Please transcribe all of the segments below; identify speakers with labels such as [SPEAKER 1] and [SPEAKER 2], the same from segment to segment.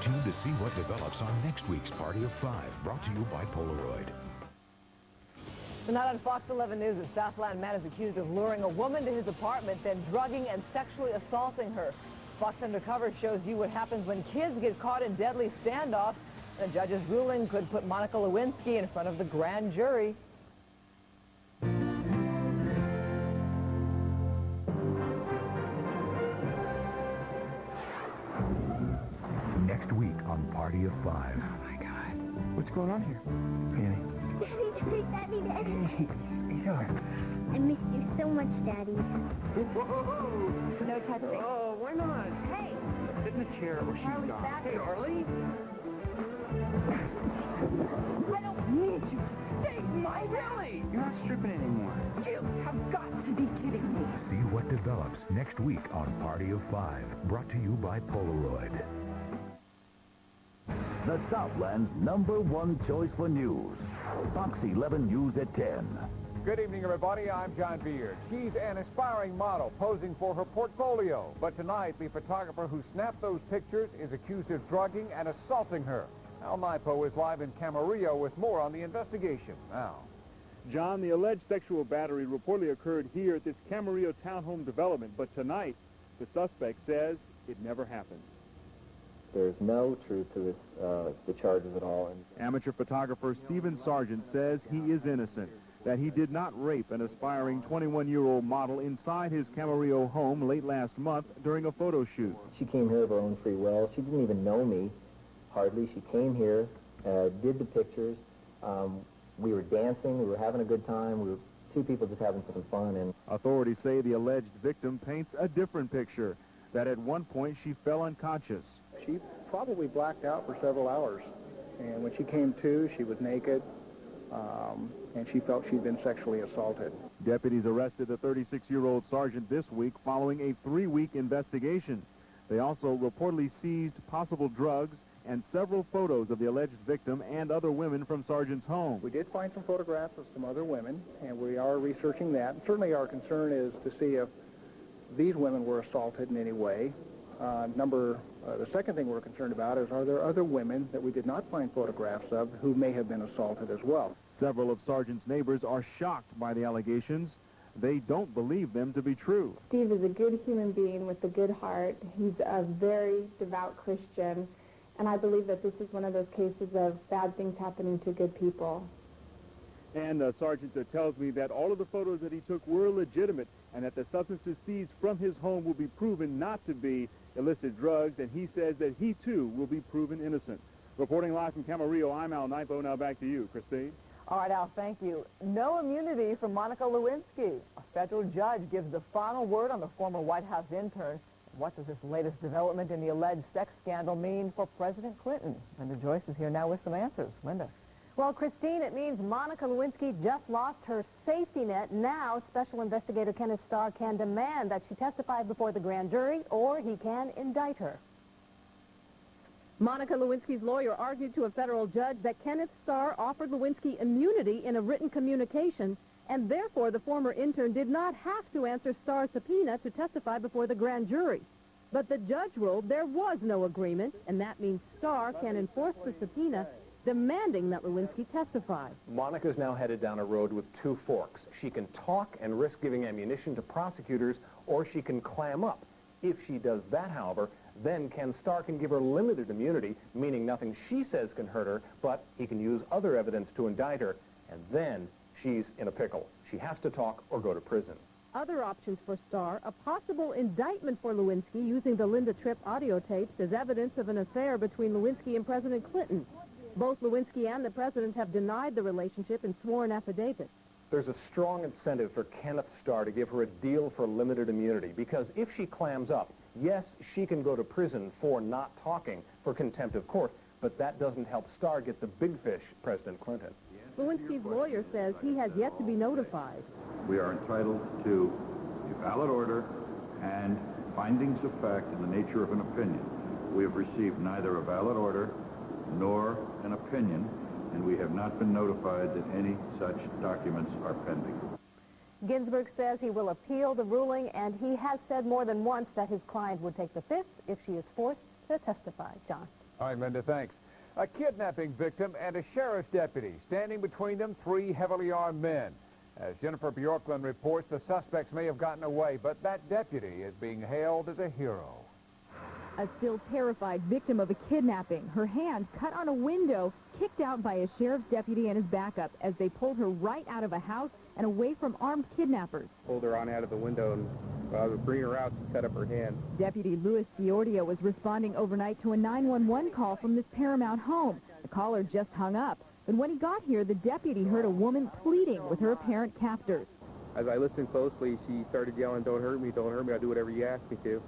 [SPEAKER 1] tuned to see what develops on next week's Party of Five, brought to you by Polaroid.
[SPEAKER 2] Tonight on Fox 11 News, a Southland man is accused of luring a woman to his apartment, then drugging and sexually assaulting her. Fox Undercover shows you what happens when kids get caught in deadly standoffs. The judge's ruling could put Monica Lewinsky in front of the grand jury.
[SPEAKER 1] Next week on Party of Five.
[SPEAKER 3] Oh, my God. What's going on here? Annie.
[SPEAKER 4] Daddy.
[SPEAKER 3] Hey, sure.
[SPEAKER 4] I missed you so much, Daddy.
[SPEAKER 3] Whoa.
[SPEAKER 4] No touching.
[SPEAKER 3] Oh, why not?
[SPEAKER 4] Hey.
[SPEAKER 3] Sit in the chair or she's gone. Hey, Arlie.
[SPEAKER 4] I don't need you. Stay my
[SPEAKER 3] Really? You're not stripping anymore.
[SPEAKER 4] You have got to be kidding me.
[SPEAKER 1] See what develops next week on Party of Five, brought to you by Polaroid.
[SPEAKER 5] The Southland's #1 choice for news. Fox 11 News at 10.
[SPEAKER 6] Good evening, everybody. I'm John Beard. She's an aspiring model posing for her portfolio. But tonight, the photographer who snapped those pictures is accused of drugging and assaulting her. Al Naipo is live in Camarillo with more on the investigation. Now,
[SPEAKER 7] John, the alleged sexual battery reportedly occurred here at this Camarillo townhome development. But tonight, the suspect says it never happened.
[SPEAKER 8] There's no truth to this, the charges at all.
[SPEAKER 7] Amateur photographer Stephen Sargent says he is innocent, that he did not rape an aspiring 21-year-old model inside his Camarillo home late last month during a photo shoot.
[SPEAKER 8] She came here of her own free will. She didn't even know me, hardly. She came here, did the pictures. We were dancing. We were having a good time. We were two people just having some fun. And
[SPEAKER 7] authorities say the alleged victim paints a different picture, that at one point she fell unconscious.
[SPEAKER 9] She probably blacked out for several hours, and when she came to, she was naked, and she felt she'd been sexually assaulted.
[SPEAKER 7] Deputies arrested the 36-year-old sergeant this week following a 3-week investigation. They also reportedly seized possible drugs and several photos of the alleged victim and other women from Sergeant's home.
[SPEAKER 9] We did find some photographs of some other women, and we are researching that. And certainly our concern is to see if these women were assaulted in any way. The second thing we're concerned about is, are there other women that we did not find photographs of who may have been assaulted as well?
[SPEAKER 7] Several of Sergeant's neighbors are shocked by the allegations. They don't believe them to be true.
[SPEAKER 10] Steve is a good human being with a good heart. He's a very devout Christian, and I believe that this is one of those cases of bad things happening to good people.
[SPEAKER 7] And Sergeant tells me that all of the photos that he took were legitimate, and that the substances seized from his home will be proven not to be illicit drugs, and he says that he, too, will be proven innocent. Reporting live from Camarillo, I'm Al Naipo. Now back to you, Christine.
[SPEAKER 2] All right, Al, thank you. No immunity for Monica Lewinsky. A federal judge gives the final word on the former White House intern. What does this latest development in the alleged sex scandal mean for President Clinton? Linda Joyce is here now with some answers. Linda.
[SPEAKER 11] Well, Christine, it means Monica Lewinsky just lost her safety net. Now, Special Investigator Kenneth Starr can demand that she testify before the grand jury, or he can indict her. Monica Lewinsky's lawyer argued to a federal judge that Kenneth Starr offered Lewinsky immunity in a written communication, and therefore the former intern did not have to answer Starr's subpoena to testify before the grand jury. But the judge ruled there was no agreement, and that means Starr can enforce the subpoena, demanding that Lewinsky testify.
[SPEAKER 12] Monica's now headed down a road with two forks. She can talk and risk giving ammunition to prosecutors, or she can clam up. If she does that, however, then Ken Starr can give her limited immunity, meaning nothing she says can hurt her, but he can use other evidence to indict her, and then she's in a pickle. She has to talk or go to prison.
[SPEAKER 11] Other options for Starr, a possible indictment for Lewinsky using the Linda Tripp audio tapes as evidence of an affair between Lewinsky and President Clinton. Both Lewinsky and the president have denied the relationship in sworn affidavits.
[SPEAKER 12] There's a strong incentive for Kenneth Starr to give her a deal for limited immunity, because if she clams up, yes, she can go to prison for not talking, for contempt of court, but that doesn't help Starr get the big fish, President Clinton.
[SPEAKER 11] Lewinsky's lawyer says he has yet to be notified.
[SPEAKER 13] We are entitled to a valid order and findings of fact in the nature of an opinion. We have received neither a valid order nor an opinion, and we have not been notified that any such documents are pending.
[SPEAKER 11] Ginsburg says he will appeal the ruling, and he has said more than once that his client would take the fifth if she is forced to testify. John.
[SPEAKER 6] All right, Linda, thanks. A kidnapping victim and a sheriff's deputy. Standing between them, 3 heavily armed men. As Jennifer Bjorklund reports, the suspects may have gotten away, but that deputy is being hailed as a hero.
[SPEAKER 11] A still terrified victim of a kidnapping. Her hand cut on a window, kicked out by a sheriff's deputy and his backup as they pulled her right out of a house and away from armed kidnappers.
[SPEAKER 14] Pulled her on out of the window, and while I was bringing her out, she cut up her hand.
[SPEAKER 11] Deputy Louis Fiordia was responding overnight to a 911 call from this Paramount home. The caller just hung up. But when he got here, the deputy heard a woman pleading with her apparent captors.
[SPEAKER 14] As I listened closely, she started yelling, "Don't hurt me, don't hurt me, I'll do whatever you ask me to."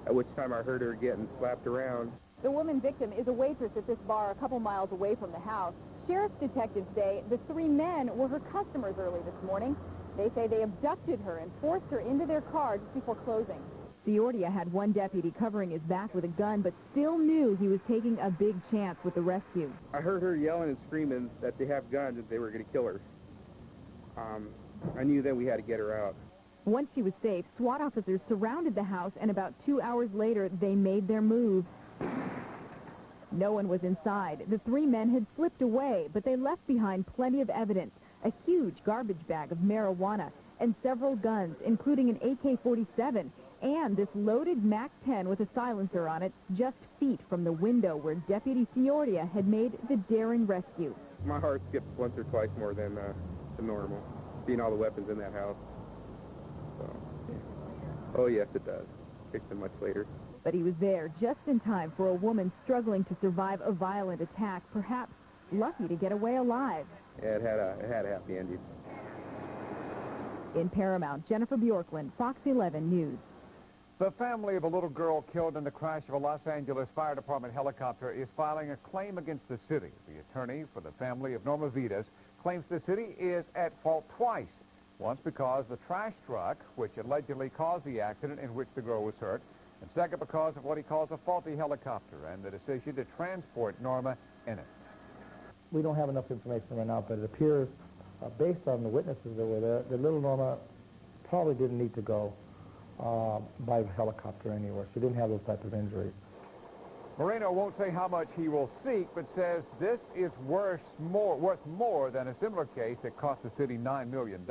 [SPEAKER 14] At which time I heard her getting slapped around.
[SPEAKER 15] The woman victim is a waitress at this bar a couple miles away from the house. Sheriff's detectives say the 3 men were her customers early this morning. They say they abducted her and forced her into their car just before closing.
[SPEAKER 11] Fiordia had one deputy covering his back with a gun, but still knew he was taking a big chance with the rescue.
[SPEAKER 14] I heard her yelling and screaming that they have guns and they were going to kill her. I knew then we had to get her out.
[SPEAKER 11] Once she was safe, SWAT officers surrounded the house, and about 2 hours later, they made their move. No one was inside. The 3 men had slipped away, but they left behind plenty of evidence, a huge garbage bag of marijuana, and several guns, including an AK-47, and this loaded MAC-10 with a silencer on it, just feet from the window where Deputy Fiordia had made the daring rescue.
[SPEAKER 14] My heart skips once or twice more than normal, seeing all the weapons in that house. So, yeah. Oh, yes, it does. Fix them much later.
[SPEAKER 11] But he was there just in time for a woman struggling to survive a violent attack, perhaps lucky to get away alive.
[SPEAKER 14] Yeah, it had a happy ending.
[SPEAKER 11] In Paramount, Jennifer Bjorklund, Fox 11 News.
[SPEAKER 6] The family of a little girl killed in the crash of a Los Angeles Fire Department helicopter is filing a claim against the city. The attorney for the family of Norma Vidas claims the city is at fault twice. Once because the trash truck, which allegedly caused the accident in which the girl was hurt, and second because of what he calls a faulty helicopter and the decision to transport Norma in it.
[SPEAKER 16] We don't have enough information right now, but it appears, based on the witnesses that were there, that little Norma probably didn't need to go by helicopter anywhere. She didn't have those type of injuries.
[SPEAKER 6] Moreno won't say how much he will seek, but says this is worth more than a similar case that cost the city $9 million.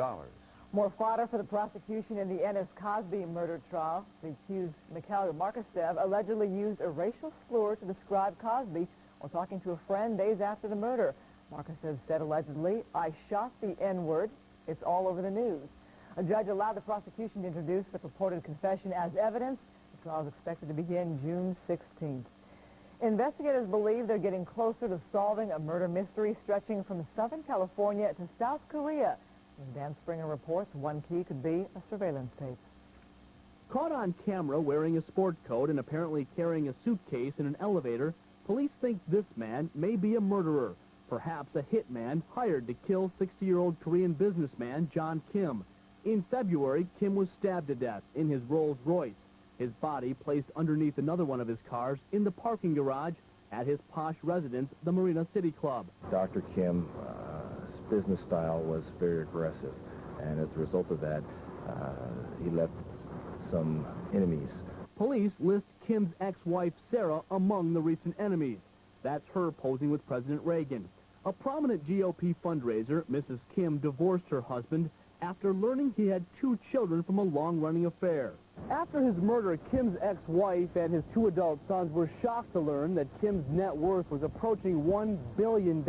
[SPEAKER 2] More fodder for the prosecution in the Ennis Cosby murder trial. The accused, Mikhail Markostev, allegedly used a racial slur to describe Cosby while talking to a friend days after the murder. Markostev said allegedly, "I shot the N-word. It's all over the news." A judge allowed the prosecution to introduce the purported confession as evidence. The trial is expected to begin June 16th. Investigators believe they're getting closer to solving a murder mystery stretching from Southern California to South Korea. As Dan Springer reports, one key could be a surveillance tape.
[SPEAKER 17] Caught on camera wearing a sport coat and apparently carrying a suitcase in an elevator, police think this man may be a murderer, perhaps a hitman hired to kill 60-year-old Korean businessman John Kim. In February, Kim was stabbed to death in his Rolls-Royce. His body placed underneath another one of his cars in the parking garage at his posh residence, the Marina City Club.
[SPEAKER 18] Dr. Kim's business style was very aggressive, and as a result of that, he left some enemies.
[SPEAKER 17] Police list Kim's ex-wife, Sarah, among the recent enemies. That's her posing with President Reagan. A prominent GOP fundraiser, Mrs. Kim divorced her husband after learning he had 2 children from a long-running affair.
[SPEAKER 19] After his murder, Kim's ex-wife and his 2 adult sons were shocked to learn that Kim's net worth was approaching $1 billion.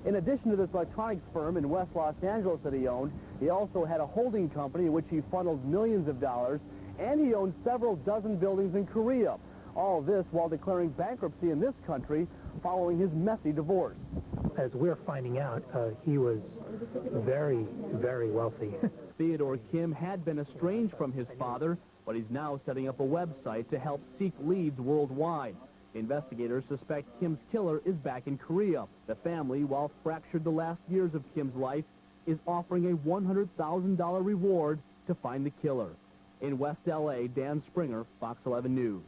[SPEAKER 19] In addition to this electronics firm in West Los Angeles that he owned, he also had a holding company in which he funneled millions of dollars, and he owned several dozen buildings in Korea. All this while declaring bankruptcy in this country following his messy divorce.
[SPEAKER 20] As we're finding out, he was very, very wealthy.
[SPEAKER 17] Theodore Kim had been estranged from his father, but he's now setting up a website to help seek leads worldwide. Investigators suspect Kim's killer is back in Korea. The family, while fractured the last years of Kim's life, is offering a $100,000 reward to find the killer. In West L.A., Dan Springer, Fox 11 News.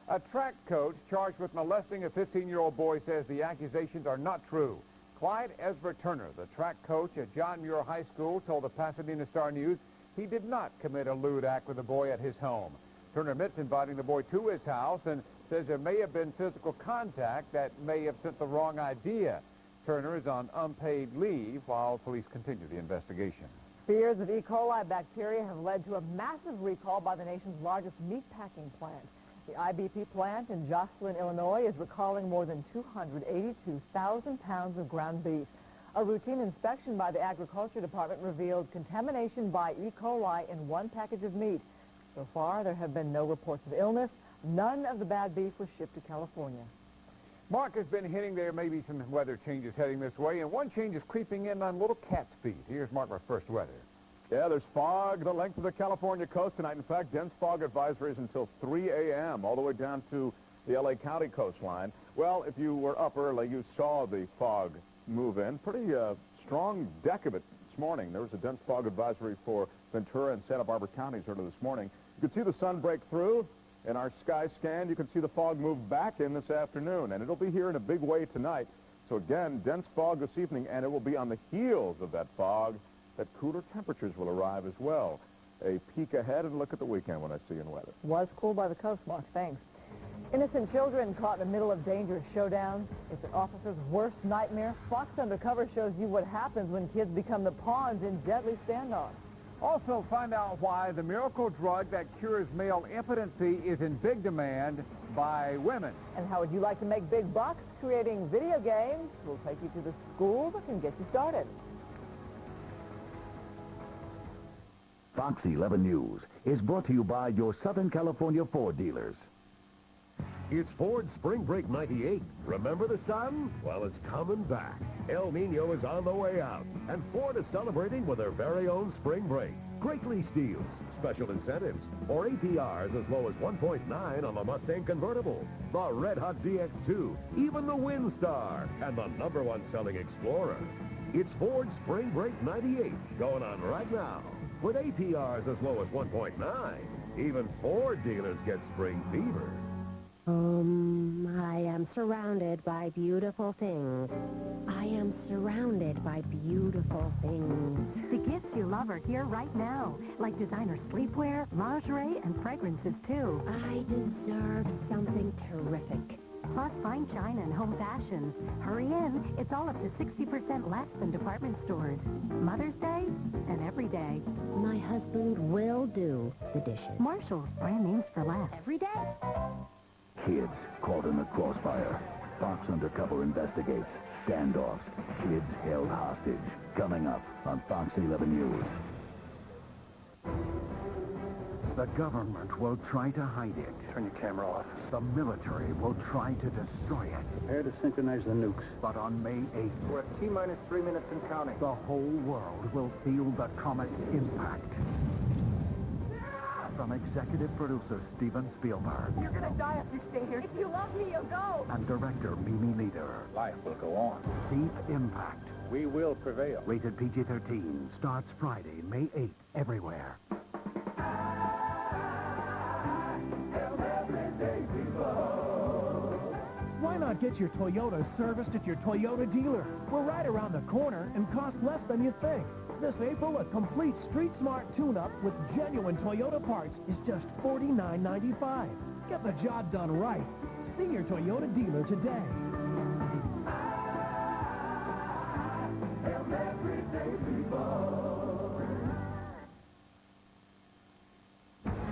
[SPEAKER 6] A track coach charged with molesting a 15-year-old boy says the accusations are not true. Clyde Ezra Turner, the track coach at John Muir High School, told the Pasadena Star-News he did not commit a lewd act with the boy at his home. Turner admits inviting the boy to his house and says there may have been physical contact that may have sent the wrong idea. Turner is on unpaid leave while police continue the investigation.
[SPEAKER 2] Fears of E. coli bacteria have led to a massive recall by the nation's largest meatpacking plant. The IBP plant in Joslin, Illinois is recalling more than 282,000 pounds of ground beef. A routine inspection by the Agriculture Department revealed contamination by E. coli in one package of meat. So far, there have been no reports of illness. None of the bad beef was shipped to California.
[SPEAKER 6] Mark has been hinting there may be some weather changes heading this way, and one change is creeping in on little cat's feet. Here's Mark with first weather.
[SPEAKER 21] Yeah, there's fog the length of the California coast tonight. In fact, dense fog advisories until 3 a.m., all the way down to the L.A. County coastline. Well, if you were up early, you saw the fog move in. Pretty strong deck of it this morning. There was a dense fog advisory for Ventura and Santa Barbara counties early this morning. You could see the sun break through. In our sky scan, you can see the fog move back in this afternoon, and it'll be here in a big way tonight. So again, dense fog this evening, and it will be on the heels of that fog that cooler temperatures will arrive as well. A peek ahead and look at the weekend when I see you in weather.
[SPEAKER 2] Was cool by the coast, Mark. Thanks. Innocent children caught in the middle of dangerous showdowns. It's an officer's worst nightmare. Fox Undercover shows you what happens when kids become the pawns in deadly standoffs.
[SPEAKER 6] Also, find out why the miracle drug that cures male impotency is in big demand by women.
[SPEAKER 2] And how would you like to make big bucks creating video games? We'll take you to the school that can get you started.
[SPEAKER 5] Fox 11 News is brought to you by your Southern California Ford dealers.
[SPEAKER 22] It's Ford's Spring Break 98. Remember the sun? Well, it's coming back. El Nino is on the way out, and Ford is celebrating with their very own Spring Break. Great lease deals, special incentives, or APRs as low as 1.9 on the Mustang convertible, the Red Hot ZX2, even the Windstar, and the #1 selling Explorer. It's Ford's Spring Break 98 going on right now with APRs as low as 1.9. Even Ford dealers get spring fever.
[SPEAKER 23] I am surrounded by beautiful things. I am surrounded by beautiful things.
[SPEAKER 24] The gifts you love are here right now, like designer sleepwear, lingerie, and fragrances, too.
[SPEAKER 23] I deserve something terrific.
[SPEAKER 24] Plus fine china and home fashions. Hurry in. It's all up to 60% less than department stores. Mother's Day and every day.
[SPEAKER 23] My husband will do the dishes.
[SPEAKER 24] Marshall's, brand names for less.
[SPEAKER 23] Every day.
[SPEAKER 5] Kids caught in the crossfire. Fox Undercover investigates. Standoffs. Kids held hostage. Coming up on Fox 11 News.
[SPEAKER 1] The government will try to hide it.
[SPEAKER 9] Turn your camera off.
[SPEAKER 1] The military will try to destroy it.
[SPEAKER 9] Prepare to synchronize the nukes.
[SPEAKER 1] But on May 8th,
[SPEAKER 9] We're at T-minus 3 minutes and counting.
[SPEAKER 1] the whole world will feel the comet's impact. From executive producer Steven Spielberg
[SPEAKER 4] You're gonna die if you stay here. If you love me, you'll go.
[SPEAKER 1] and director Mimi Leader,
[SPEAKER 9] Life will go on.
[SPEAKER 1] Deep Impact,
[SPEAKER 9] We will prevail.
[SPEAKER 1] rated PG-13, starts Friday, May 8th, everywhere.
[SPEAKER 25] Why not get your Toyota serviced at your Toyota dealer? We're right around the corner and cost less than you think. This April, a complete Street Smart tune-up with genuine Toyota parts is just $49.95. Get the job done right. See your Toyota dealer today.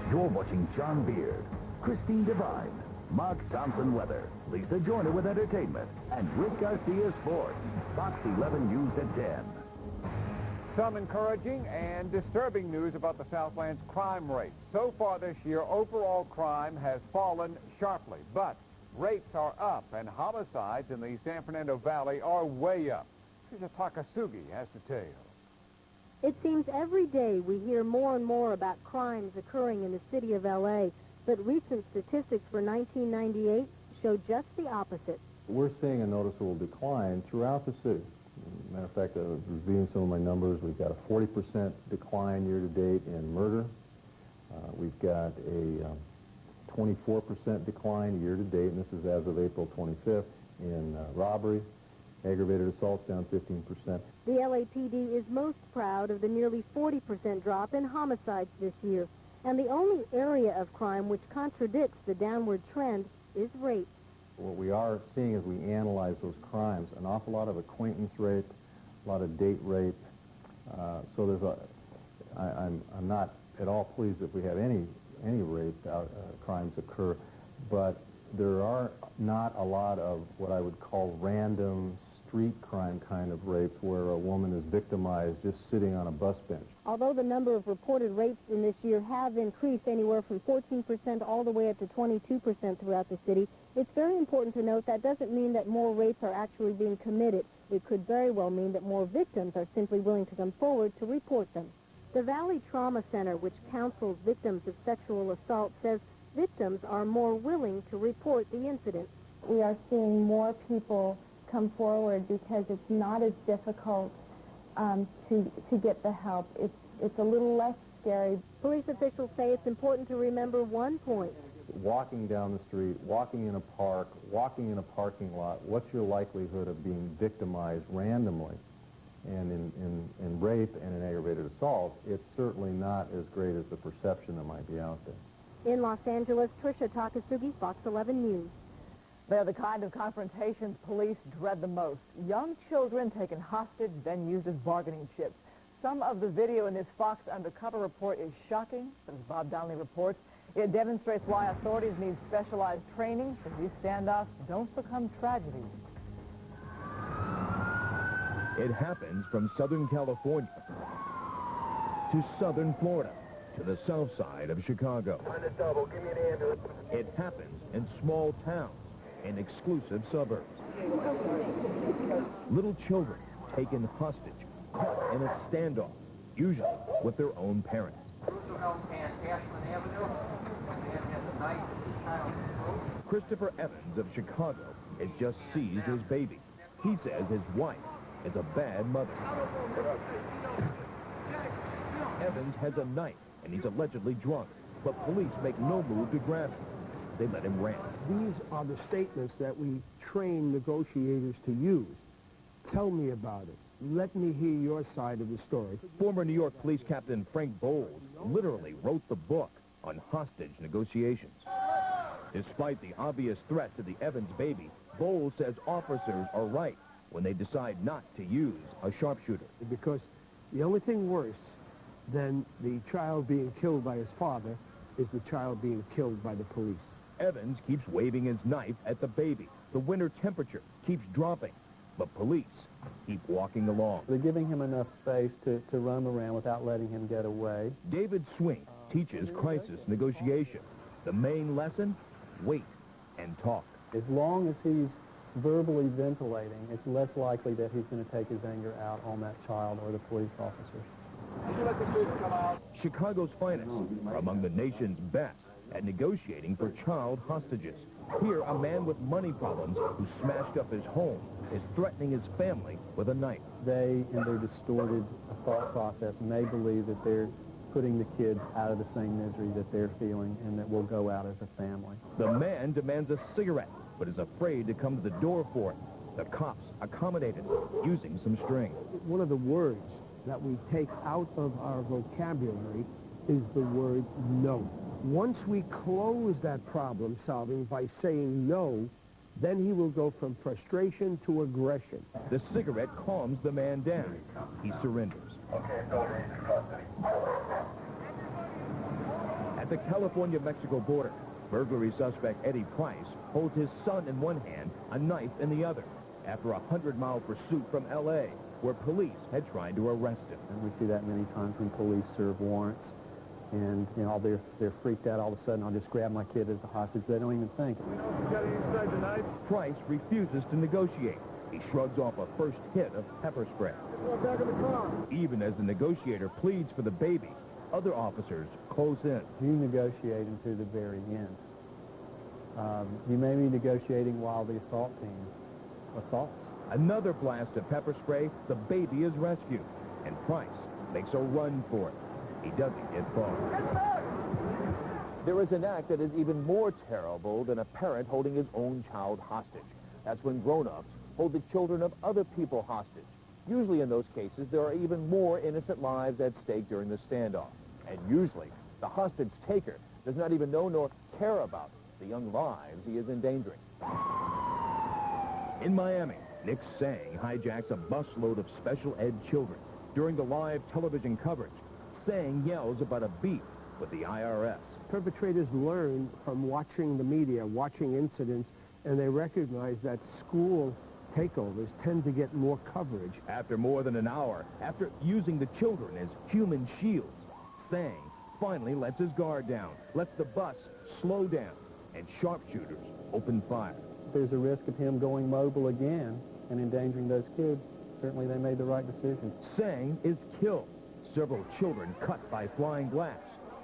[SPEAKER 5] You're watching John Beard, Christine Devine, Mark Thompson Weather, Lisa Joyner with entertainment, and Rick Garcia Sports. Fox 11 News at 10.
[SPEAKER 6] Some encouraging and disturbing news about the Southland's crime rate. So far this year, overall crime has fallen sharply, but rapes are up, and homicides in the San Fernando Valley are way up. Trisha Takasugi has details.
[SPEAKER 11] It seems every day we hear more and more about crimes occurring in the city of L.A., but recent statistics for 1998 show just the opposite.
[SPEAKER 26] We're seeing a noticeable decline throughout the city. Matter of fact, I was reviewing some of my numbers. We've got a 40% decline year-to-date in murder. We've got a 24% decline year-to-date, and this is as of April 25th, in robbery. Aggravated assaults down 15%.
[SPEAKER 11] The LAPD is most proud of the nearly 40% drop in homicides this year. And the only area of crime which contradicts the downward trend is rape.
[SPEAKER 26] What we are seeing as we analyze those crimes, an awful lot of acquaintance rape, a lot of date rape. So there's I'm not at all pleased if we have any rape crimes occur, but there are not a lot of what I would call random street crime kind of rapes where a woman is victimized just sitting on a bus bench.
[SPEAKER 11] Although the number of reported rapes in this year have increased anywhere from 14% all the way up to 22% throughout the city, it's very important to note that doesn't mean that more rapes are actually being committed. It could very well mean that more victims are simply willing to come forward to report them. The Valley Trauma Center, which counsels victims of sexual assault, says victims are more willing to report the incident.
[SPEAKER 3] We are seeing more people come forward because it's not as difficult to get the help. It's a little less scary.
[SPEAKER 11] Police officials say it's important to remember one point.
[SPEAKER 26] Walking down the street, walking in a park, walking in a parking lot, what's your likelihood of being victimized randomly? And in rape and in aggravated assault, it's certainly not as great as the perception that might be out there.
[SPEAKER 11] In Los Angeles, Tricia Takasugi, Fox 11 News.
[SPEAKER 2] They're the kind of confrontations police dread the most. Young children taken hostage, then used as bargaining chips. Some of the video in this Fox Undercover report is shocking, but as Bob Donnelly reports, it demonstrates why authorities need specialized training so these standoffs don't become tragedies.
[SPEAKER 21] It happens from Southern California to Southern Florida to the south side of Chicago. It happens in small towns and exclusive suburbs. Little children taken hostage, caught in a standoff, usually with their own parents. Christopher Evans of Chicago has just seized his baby. He says his wife is a bad mother. Evans has a knife and he's allegedly drunk, but police make no move to grab him. They let him rant.
[SPEAKER 7] These are the statements that we train negotiators to use. Tell me about it. Let me hear your side of the story.
[SPEAKER 21] Former New York Police Captain Frank Bowles literally wrote the book on hostage negotiations. Despite the obvious threat to the Evans baby, Bowles says officers are right when they decide not to use a sharpshooter.
[SPEAKER 7] Because the only thing worse than the child being killed by his father is the child being killed by the police.
[SPEAKER 21] Evans keeps waving his knife at the baby. The winter temperature keeps dropping, but police keep walking along.
[SPEAKER 8] They're giving him enough space to roam around without letting him get away.
[SPEAKER 21] David Swing teaches crisis negotiation. The main lesson? Wait and talk.
[SPEAKER 8] As long as he's verbally ventilating, it's less likely that he's going to take his anger out on that child or the police officers.
[SPEAKER 21] Chicago's finest are among the nation's best at negotiating for child hostages. Here, a man with money problems who smashed up his home is threatening his family with a knife.
[SPEAKER 8] They, in their distorted thought process, may believe that they're putting the kids out of the same misery that they're feeling and that we'll go out as a family.
[SPEAKER 21] The man demands a cigarette, but is afraid to come to the door for it. The cops accommodated, using some string.
[SPEAKER 7] One of the words that we take out of our vocabulary is the word no. Once we close that problem solving by saying no, then he will go from frustration to aggression.
[SPEAKER 21] The cigarette calms the man down. He surrenders. At the California-Mexico border, burglary suspect Eddie Price holds his son in one hand, a knife in the other, after a 100-mile pursuit from L.A., where police had tried to arrest him.
[SPEAKER 8] And we see that many times when police serve warrants. And, you know, they're freaked out all of a sudden. I'll just grab my kid as a hostage. They don't even think.
[SPEAKER 21] Price refuses to negotiate. He shrugs off a first hit of pepper spray. Even as the negotiator pleads for the baby, other officers close in.
[SPEAKER 8] You negotiate until the very end. You may be negotiating while the assault team assaults.
[SPEAKER 21] Another blast of pepper spray, the baby is rescued, and Price makes a run for it. He doesn't get far. There is an act that is even more terrible than a parent holding his own child hostage. That's when grown-ups hold the children of other people hostage. Usually in those cases, there are even more innocent lives at stake during the standoff. And usually, the hostage taker does not even know nor care about
[SPEAKER 10] the young lives he is endangering. In Miami, Nick Sang hijacks a busload of special ed children. During the live television coverage, Sang yells about a beef with the IRS.
[SPEAKER 7] Perpetrators learn from watching the media, watching incidents, and they recognize that school takeovers tend to get more coverage.
[SPEAKER 10] After more than an hour, after using the children as human shields, Sang finally lets his guard down, lets the bus slow down, and sharpshooters open fire.
[SPEAKER 8] There's a risk of him going mobile again and endangering those kids. Certainly they made the right decision.
[SPEAKER 10] Sang is killed. Several children cut by flying glass.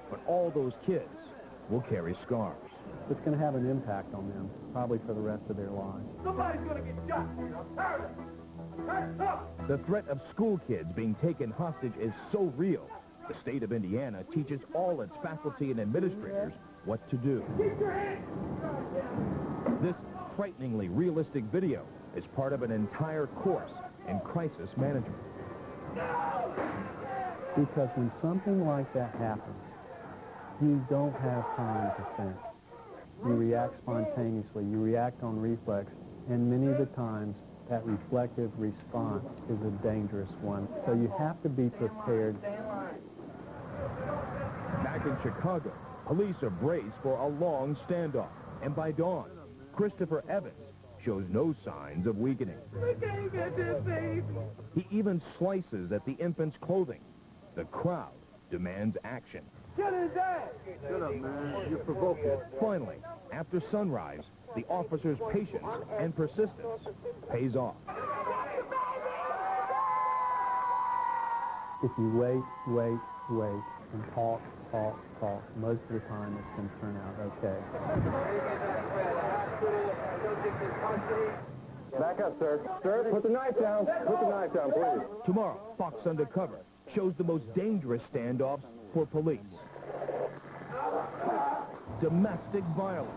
[SPEAKER 10] But all those kids will carry scars.
[SPEAKER 8] It's going to have an impact on them, probably for the rest of their lives.
[SPEAKER 4] Somebody's going to get shot. I'm tired of it.
[SPEAKER 10] The threat of school kids being taken hostage is so real, the state of Indiana teaches all its faculty and administrators what to do.
[SPEAKER 4] Keep your hands.
[SPEAKER 10] This frighteningly realistic video is part of an entire course in crisis management.
[SPEAKER 8] Because when something like that happens, you don't have time to think. You react spontaneously, you react on reflex, and many of the times that reflective response is a dangerous one. So you have to be prepared.
[SPEAKER 10] Back in Chicago, police are braced for a long standoff, and by dawn, Christopher Evans shows no signs of weakening.
[SPEAKER 4] We can't get this baby.
[SPEAKER 10] He even slices at the infant's clothing. The crowd demands action.
[SPEAKER 4] Get his ass.
[SPEAKER 7] Shut up, man. You're provoking.
[SPEAKER 10] Finally, after sunrise, the officer's patience and persistence pays off.
[SPEAKER 8] If you wait, and talk, most of the time it's going to turn out okay.
[SPEAKER 21] Back up, sir. Sir, put the knife down. Put the knife down, please.
[SPEAKER 10] Tomorrow, Fox Undercover shows the most dangerous standoffs for police. Domestic violence,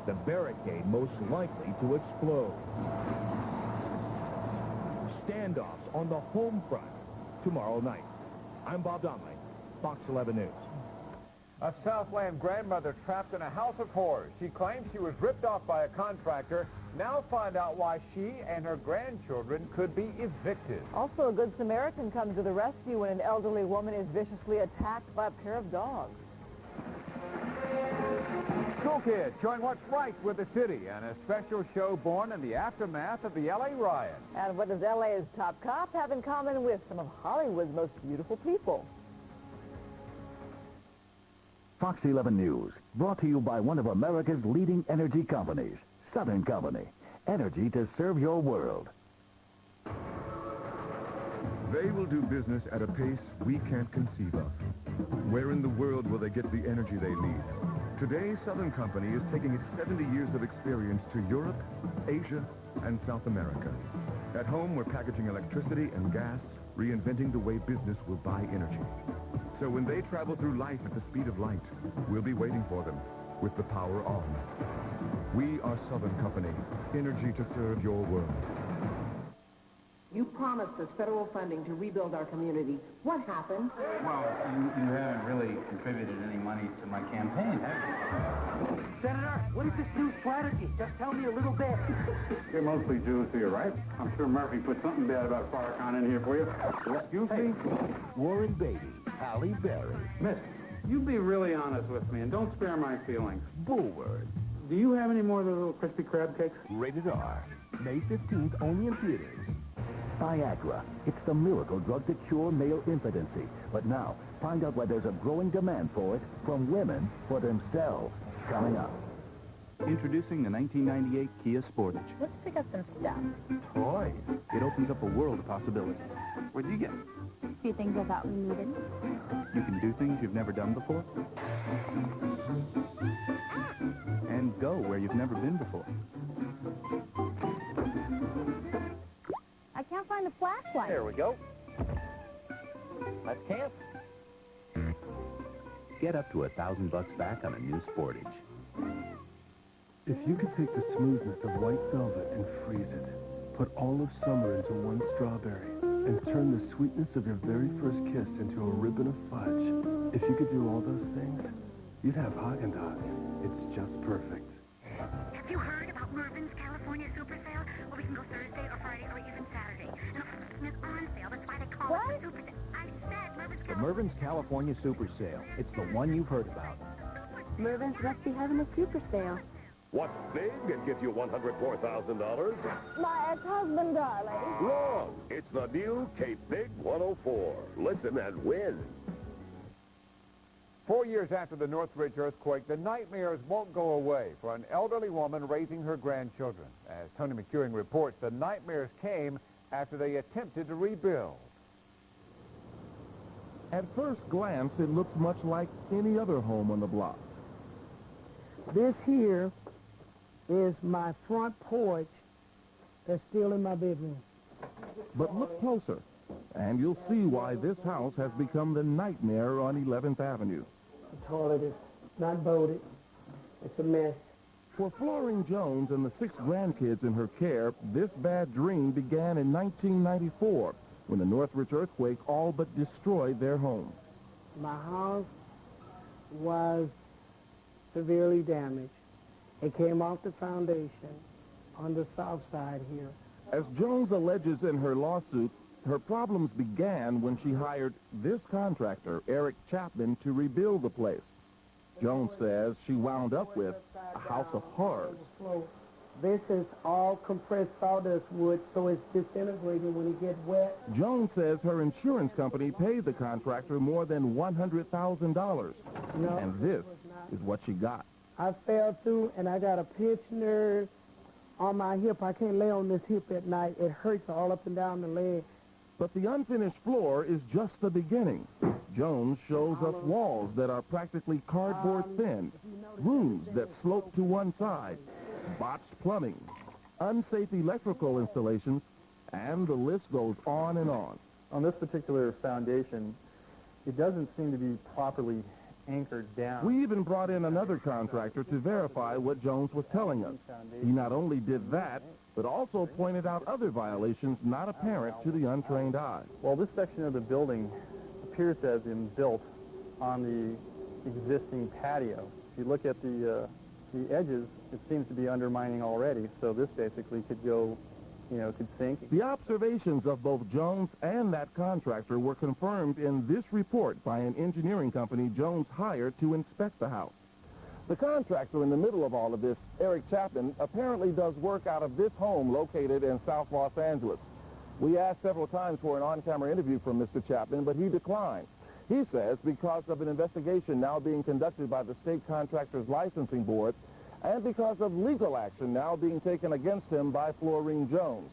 [SPEAKER 10] the barricade most likely to explode. Standoffs on the home front tomorrow night. I'm Bob Donnelly, Fox 11 News.
[SPEAKER 6] A Southland grandmother trapped in a house of horrors. She claims she was ripped off by a contractor. Now find out why she and her grandchildren could be evicted.
[SPEAKER 2] Also, a Good Samaritan comes to the rescue when an elderly woman is viciously attacked by a pair of dogs.
[SPEAKER 6] School kids showing what's right with the city and a special show born in the aftermath of the LA riots.
[SPEAKER 2] And what does LA's top cop have in common with some of Hollywood's most beautiful people?
[SPEAKER 5] Fox 11 News, brought to you by one of America's leading energy companies, Southern Company. Energy to serve your world.
[SPEAKER 12] They will do business at a pace we can't conceive of. Where in the world will they get the energy they need? Today, Southern Company is taking its 70 years of experience to Europe, Asia, and South America. At home, we're packaging electricity and gas, reinventing the way business will buy energy. So when they travel through life at the speed of light, we'll be waiting for them with the power on. We are Southern Company, energy to serve your world.
[SPEAKER 13] You promised us federal funding to rebuild our community. What happened?
[SPEAKER 14] Well, you haven't really contributed any money to my campaign, have you?
[SPEAKER 15] Senator, what is this new strategy? Just tell me a little bit.
[SPEAKER 14] You're mostly Jews here, right? I'm sure Murphy put something bad about Farrakhan in here for you. Excuse me?
[SPEAKER 10] Warren Beatty, Halle Berry.
[SPEAKER 14] Miss, you be really honest with me and don't spare my feelings.
[SPEAKER 10] Bullward.
[SPEAKER 14] Do you have any more of those little crispy crab cakes?
[SPEAKER 10] Rated R. May 15th, only in theaters.
[SPEAKER 5] Viagra. It's the miracle drug to cure male impotency. But now, find out why there's a growing demand for it from women for themselves. Coming up.
[SPEAKER 16] Introducing the 1998 Kia Sportage.
[SPEAKER 3] Let's pick up some stuff.
[SPEAKER 16] Toys. It opens up a world of possibilities. What'd you get?
[SPEAKER 3] A few things I thought we needed.
[SPEAKER 16] You can do things you've never done before. And go where you've never been before.
[SPEAKER 3] I can't find the flashlight.
[SPEAKER 10] There we go. Let's camp.
[SPEAKER 27] Get up to $1,000 back on a new Sportage.
[SPEAKER 7] If you could take the smoothness of white velvet and freeze it, put all of summer into one strawberry, and turn the sweetness of your very first kiss into a ribbon of fudge, if you could do all those things, you'd have Haagen-Dazs. It's just perfect.
[SPEAKER 17] Have you heard about Mervyn's California Super Sale? Well, we can go Thursday or Friday or even Saturday. And it's on sale. That's why they call it the Super Sale. I said Mervyn's
[SPEAKER 10] The Mervyn's California Super Sale. It's the one you've heard about.
[SPEAKER 18] Mervyn's must be having a super sale.
[SPEAKER 19] What's big and gets you $104,000?
[SPEAKER 3] My ex-husband, darling.
[SPEAKER 19] Wrong. It's the new Cape Big 104. Listen and win.
[SPEAKER 6] 4 years after the Northridge earthquake, the nightmares won't go away for an elderly woman raising her grandchildren. As Tony McEwing reports, the nightmares came after they attempted to rebuild.
[SPEAKER 20] At first glance, it looks much like any other home on the block.
[SPEAKER 7] This here is my front porch that's still in my bedroom.
[SPEAKER 20] But look closer, and you'll see why this house has become the nightmare on 11th Avenue.
[SPEAKER 7] The toilet is not bolted. It's a mess.
[SPEAKER 20] For Florine Jones and the 6 grandkids in her care, this bad dream began in 1994 when the Northridge earthquake all but destroyed their home.
[SPEAKER 7] My house was severely damaged. It came off the foundation on the south side here.
[SPEAKER 20] As Jones alleges in her lawsuit, her problems began when she hired this contractor, Eric Chapman, to rebuild the place. Jones says she wound up with a house of horrors.
[SPEAKER 7] This is all compressed sawdust wood, so it's disintegrating when it gets wet.
[SPEAKER 20] Jones says her insurance company paid the contractor more than $100,000.
[SPEAKER 7] No,
[SPEAKER 20] and this is what she got.
[SPEAKER 7] I fell through, and I got a pinched nerve on my hip. I can't lay on this hip at night. It hurts all up and down the leg.
[SPEAKER 20] But the unfinished floor is just the beginning. Jones shows us walls that are practically cardboard thin, rooms that slope to one side, botched plumbing, unsafe electrical installations, and the list goes on and on.
[SPEAKER 8] On this particular foundation, it doesn't seem to be properly anchored down.
[SPEAKER 20] We even brought in another contractor to verify what Jones was telling us. He not only did that, but also pointed out other violations not apparent to the untrained eye.
[SPEAKER 8] Well, this section of the building appears to have been built on the existing patio. If you look at the edges, it seems to be undermining already, so this basically could go, could sink.
[SPEAKER 20] The observations of both Jones and that contractor were confirmed in this report by an engineering company Jones hired to inspect the house. The contractor in the middle of all of this, Eric Chapman, apparently does work out of this home located in South Los Angeles. We asked several times for an on-camera interview from Mr. Chapman, but he declined. He says because of an investigation now being conducted by the State Contractors Licensing Board and because of legal action now being taken against him by Florine Jones.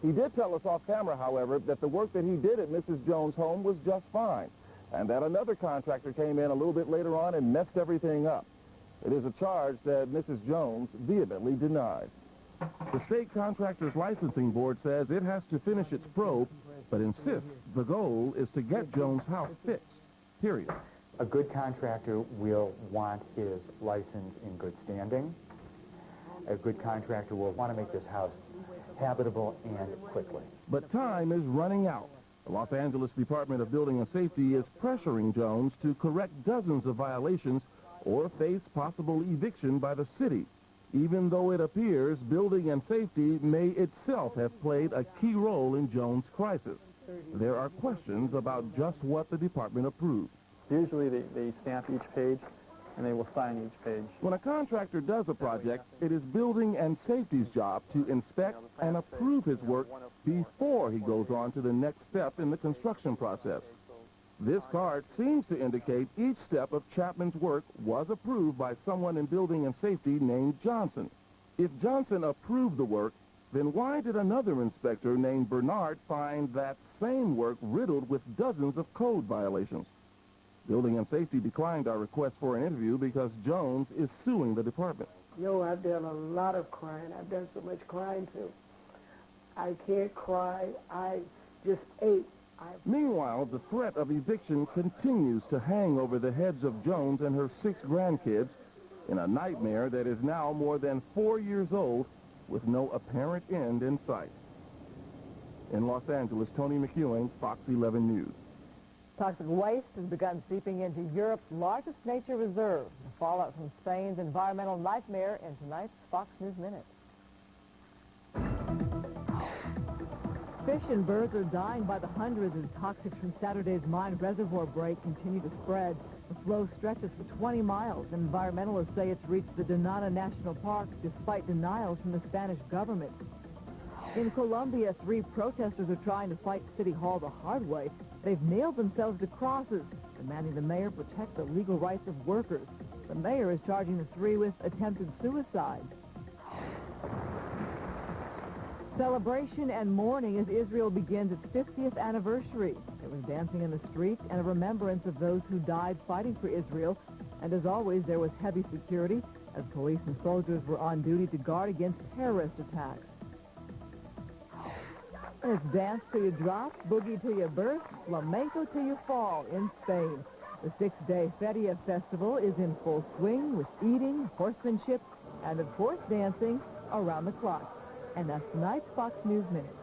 [SPEAKER 20] He did tell us off camera, however, that the work that he did at Mrs. Jones' home was just fine, and that another contractor came in a little bit later on and messed everything up. It is a charge that Mrs. Jones vehemently denies. The State Contractors Licensing Board says it has to finish its probe, but insists the goal is to get Jones' house fixed, period.
[SPEAKER 22] A good contractor will want his license in good standing. A good contractor will want to make this house habitable and quickly.
[SPEAKER 20] But time is running out. The Los Angeles Department of Building and Safety is pressuring Jones to correct dozens of violations or face possible eviction by the city, even though it appears building and safety may itself have played a key role in Jones' crisis. There are questions about just what the department approved.
[SPEAKER 8] Usually they stamp each page, and they will sign each page.
[SPEAKER 20] When a contractor does a project, it is building and safety's job to inspect and approve his work before he goes on to the next step in the construction process. This card seems to indicate each step of Chapman's work was approved by someone in building and safety named Johnson. If Johnson approved the work, then why did another inspector named Bernard find that same work riddled with dozens of code violations? Building and Safety declined our request for an interview because Jones is suing the department.
[SPEAKER 7] I've done a lot of crying. I've done so much crying, too. I can't cry. I just ate.
[SPEAKER 20] Meanwhile, the threat of eviction continues to hang over the heads of Jones and her 6 grandkids in a nightmare that is now more than 4 years old with no apparent end in sight. In Los Angeles, Tony McEwing, Fox 11 News.
[SPEAKER 2] Toxic waste has begun seeping into Europe's largest nature reserve. The fallout from Spain's environmental nightmare in tonight's Fox News Minute. Fish and birds are dying by the hundreds as toxics from Saturday's mine reservoir break continue to spread. The flow stretches for 20 miles, and environmentalists say it's reached the Donana National Park despite denials from the Spanish government. In Colombia, 3 protesters are trying to fight City Hall the hard way. They've nailed themselves to crosses, demanding the mayor protect the legal rights of workers. The mayor is charging the 3 with attempted suicide. Celebration and mourning as Israel begins its 50th anniversary. There was dancing in the streets and a remembrance of those who died fighting for Israel. And as always, there was heavy security as police and soldiers were on duty to guard against terrorist attacks. It's dance till you drop, boogie till you burst, flamenco till you fall in Spain. The 6-day Feria Festival is in full swing with eating, horsemanship, and of course dancing around the clock. And that's tonight's Fox News Minute.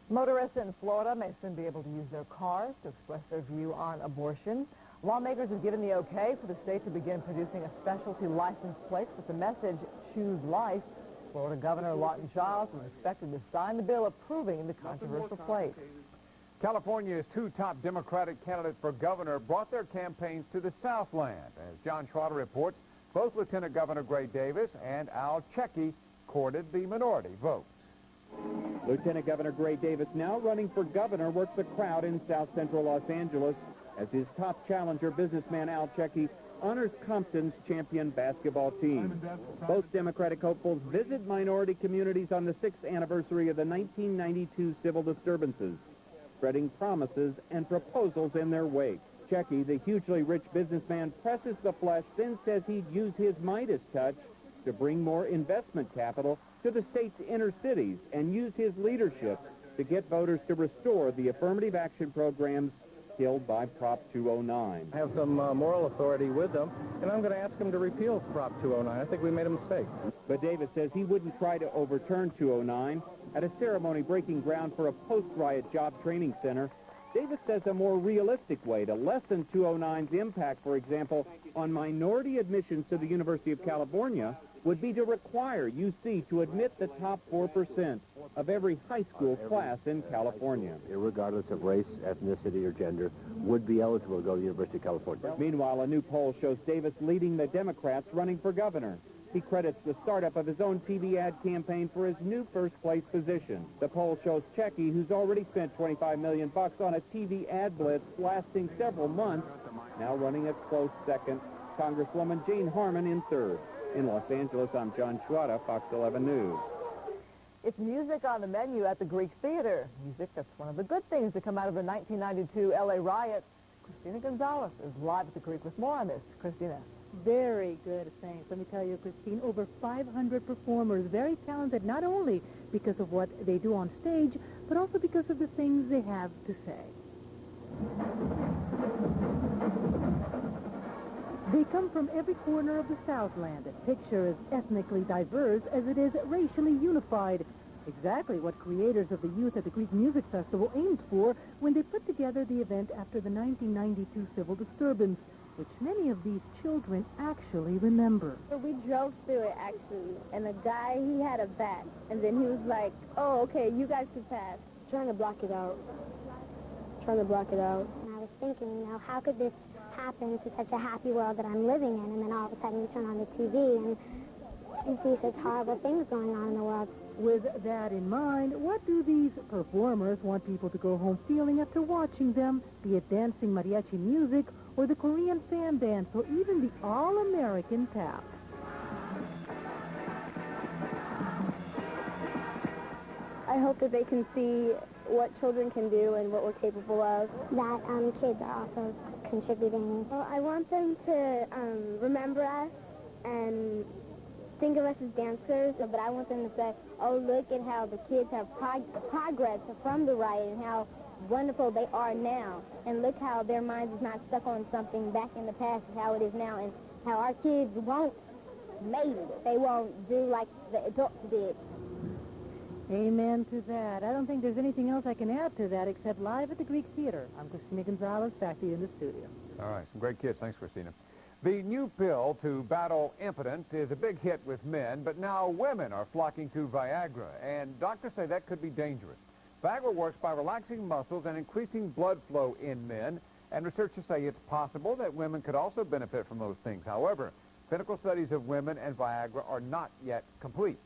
[SPEAKER 2] Motorists in Florida may soon be able to use their cars to express their view on abortion. Lawmakers have given the okay for the state to begin producing a specialty license plate with the message, "Choose Life." Florida Governor Lawton Chiles is expected to sign the bill approving the controversial plate.
[SPEAKER 6] California's 2 top Democratic candidates for governor brought their campaigns to the Southland. As John Schroeder reports, both Lieutenant Governor Gray Davis and Al Checkey courted the minority vote.
[SPEAKER 1] Lieutenant Governor Gray Davis, now running for governor, works a crowd in south central Los Angeles as his top challenger, businessman Al Checkey, honors Compton's champion basketball team. Both Democratic hopefuls visit minority communities on the 6th anniversary of the 1992 civil disturbances, spreading promises and proposals in their wake. Checkey, the hugely rich businessman, presses the flesh, then says he'd use his Midas touch to bring more investment capital to the state's inner cities and use his leadership to get voters to restore the affirmative action programs killed by Prop 209.
[SPEAKER 9] I have some moral authority with them, and I'm going to ask them to repeal Prop 209. I think we made a mistake.
[SPEAKER 1] But Davis says he wouldn't try to overturn 209. At a ceremony breaking ground for a post-riot job training center, Davis says a more realistic way to lessen 209's impact, for example, on minority admissions to the University of California would be to require UC to admit the top 4% of every high school class in California.
[SPEAKER 11] Irregardless of race, ethnicity, or gender, would be eligible to go to the University of California.
[SPEAKER 1] Meanwhile, a new poll shows Davis leading the Democrats running for governor. He credits the startup of his own TV ad campaign for his new first-place position. The poll shows Checkey, who's already spent $25 million on a TV ad blitz lasting several months, now running a close second. Congresswoman Jane Harmon in third. In Los Angeles, I'm John Schroeder, Fox 11 News.
[SPEAKER 2] It's music on the menu at the Greek Theater. Music that's one of the good things to come out of the 1992 L.A. riots. Christina Gonzalez is live at the Greek with more on this. Christina.
[SPEAKER 23] Very good, thanks. Let me tell you, Christine, over 500 performers, very talented, not only because of what they do on stage, but also because of the things they have to say. They come from every corner of the Southland. A picture as ethnically diverse as it is racially unified. Exactly what creators of the youth at the Greek Music Festival aimed for when they put together the event after the 1992 civil disturbance, which many of these children actually remember.
[SPEAKER 3] We drove through it, actually, and the guy, he had a bat, and then he was like, oh, okay, you guys can pass.
[SPEAKER 18] Trying to block it out. And I was thinking, you know, how could this happen to such a happy world that I'm living in? And then all of a sudden you turn on the TV and you see such horrible things going on in the world.
[SPEAKER 23] With that in mind, what do these performers want people to go home feeling after watching them, be it dancing mariachi music or the Korean fan dance or even the all-American tap?
[SPEAKER 3] I hope that they can see what children can do and what we're capable of.
[SPEAKER 18] That kids are also contributing.
[SPEAKER 3] Well, I want them to remember us and think of us as dancers, but I want them to say, oh, look at how the kids have progressed from the riot and how wonderful they are now. And look how their minds is not stuck on something back in the past and how it is now, and how our kids won't, maybe, they won't do like the adults did.
[SPEAKER 23] Amen to that. I don't think there's anything else I can add to that except live at the Greek Theater. I'm Christina Gonzalez, back to you in the studio.
[SPEAKER 6] All right, some great kids. Thanks, Christina. The new pill to battle impotence is a big hit with men, but now women are flocking to Viagra, and doctors say that could be dangerous. Viagra works by relaxing muscles and increasing blood flow in men, and researchers say it's possible that women could also benefit from those things. However, clinical studies of women and Viagra are not yet complete.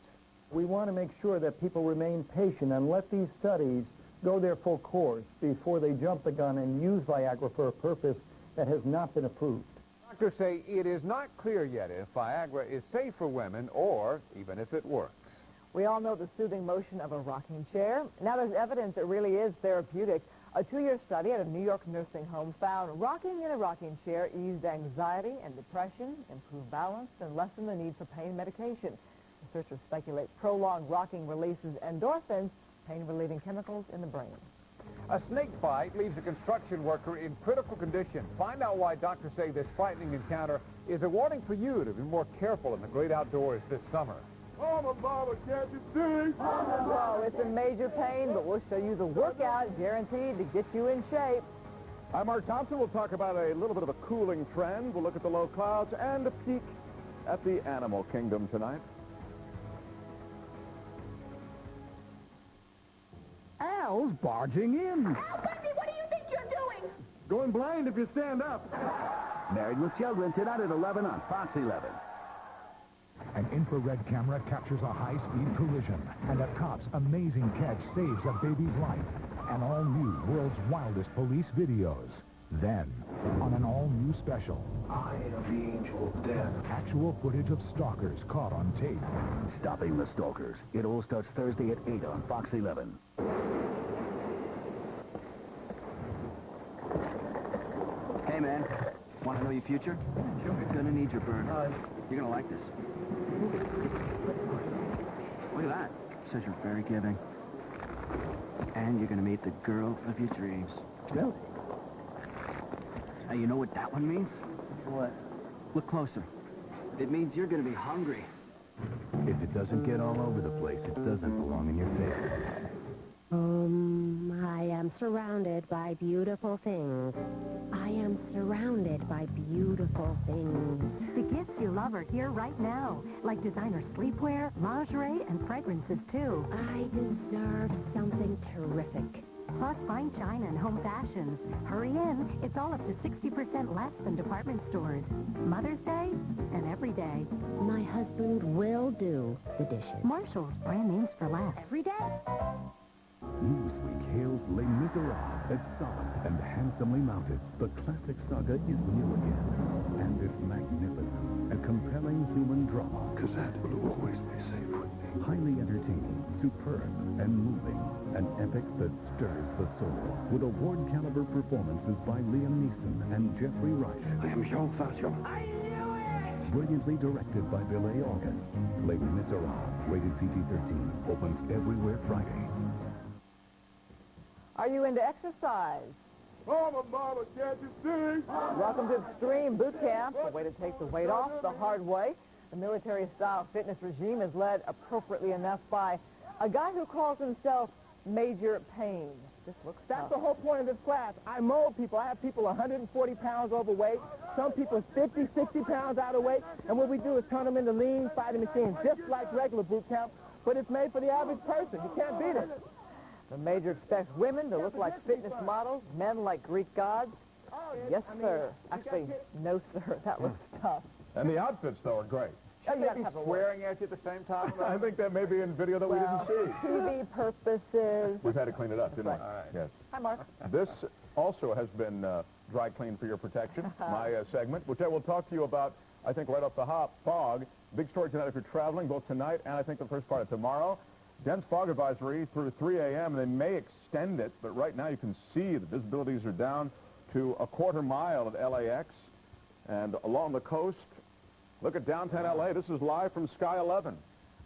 [SPEAKER 4] We want to make sure that people remain patient and let these studies go their full course before they jump the gun and use Viagra for a purpose that has not been approved.
[SPEAKER 6] Doctors say it is not clear yet if Viagra is safe for women or even if it works.
[SPEAKER 2] We all know the soothing motion of a rocking chair. Now there's evidence it really is therapeutic. A 2-year study at a New York nursing home found rocking in a rocking chair eased anxiety and depression, improved balance, and lessened the need for pain medication. Researchers speculate prolonged rocking releases endorphins, pain-relieving chemicals in the brain.
[SPEAKER 6] A snake bite leaves a construction worker in critical condition. Find out why doctors say this frightening encounter is a warning for you to be more careful in the great outdoors this summer.
[SPEAKER 19] Mama, can't you see?
[SPEAKER 2] Well, it's in major pain, but we'll show you the workout guaranteed to get you in shape.
[SPEAKER 10] I'm Mark Thompson. We'll talk about a little bit of a cooling trend. We'll look at the low clouds and a peek at the animal kingdom tonight.
[SPEAKER 7] Al's barging in.
[SPEAKER 17] Al Bundy, what do you think you're doing?
[SPEAKER 7] Going blind if you stand up.
[SPEAKER 5] Married with Children tonight at 11 on Fox 11.
[SPEAKER 12] An infrared camera captures a high-speed collision, and a cop's amazing catch saves a baby's life. An all-new World's Wildest Police Videos. Then, on an all-new special,
[SPEAKER 19] I am the angel of death.
[SPEAKER 12] actual footage of stalkers caught on tape.
[SPEAKER 5] Stopping the Stalkers. It all starts Thursday at 8 on Fox 11.
[SPEAKER 16] Hey, man. Want to know your future? Sure. You're gonna need your burner. You're gonna like this. Look at that. Says you're very giving. And you're gonna meet the girl of your dreams.
[SPEAKER 7] Really?
[SPEAKER 16] Now, you know what that one means?
[SPEAKER 7] What?
[SPEAKER 16] Look closer. It means you're gonna be hungry.
[SPEAKER 27] If it doesn't get all over the place, it doesn't belong in your face.
[SPEAKER 13] I am surrounded by beautiful things. I am surrounded by beautiful things.
[SPEAKER 23] The gifts you love are here right now, like designer sleepwear, lingerie, and fragrances, too.
[SPEAKER 13] I deserve something terrific.
[SPEAKER 23] Plus fine china and home fashions. Hurry in. It's all up to 60% less than department stores. Mother's Day and every day.
[SPEAKER 13] My husband will do the dishes.
[SPEAKER 23] Marshall's, brand names for less.
[SPEAKER 13] Every day?
[SPEAKER 27] Newsweek hails Les Miserables as solid and handsomely mounted. The classic saga is new again, and it's magnificent, a compelling human drama.
[SPEAKER 19] Cosette will always be safe with me.
[SPEAKER 27] Highly entertaining, superb, and moving. An epic that stirs the soul. With award-caliber performances by Liam Neeson and Jeffrey Rush.
[SPEAKER 19] I am Jean Valjean. I knew it!
[SPEAKER 27] Brilliantly directed by Billy August. Les Miserables, rated PG-13, opens everywhere Friday.
[SPEAKER 2] Are you into exercise?
[SPEAKER 19] Mama, can't you see?
[SPEAKER 2] Welcome to Extreme Boot Camp, the way to take the weight off the hard way. The military-style fitness regime is led, appropriately enough, by a guy who calls himself Major Pain. This looks
[SPEAKER 21] That's
[SPEAKER 2] tough.
[SPEAKER 21] the whole point of this class. I mold people. I have people 140 pounds overweight, some people 50, 60 pounds out of weight, and what we do is turn them into lean fighting machines, just like regular boot camp, but it's made for the average person. You can't beat it.
[SPEAKER 2] The Major expects women to look like fitness models, men like Greek gods. Yes, sir. Actually, no, sir. That looks tough.
[SPEAKER 10] And the outfits, though, are great.
[SPEAKER 2] Oh, you
[SPEAKER 6] Should
[SPEAKER 2] gotta
[SPEAKER 6] they be
[SPEAKER 2] have a
[SPEAKER 6] swearing at you at the same time?
[SPEAKER 10] I think that may be in video that we didn't see.
[SPEAKER 2] TV purposes.
[SPEAKER 10] We've had to clean it up, didn't we?
[SPEAKER 6] All right.
[SPEAKER 10] Yes.
[SPEAKER 2] Hi, Mark.
[SPEAKER 10] This also has been dry cleaned for your protection, my segment, which I will talk to you about, I think, right off the hop. Fog. Big story tonight if you're traveling, both tonight and I think the first part of tomorrow. Dense fog advisory through 3 a.m. They may extend it, but right now you can see the visibilities are down to a quarter mile at LAX. And along the coast, look at downtown LA. This is live from Sky 11.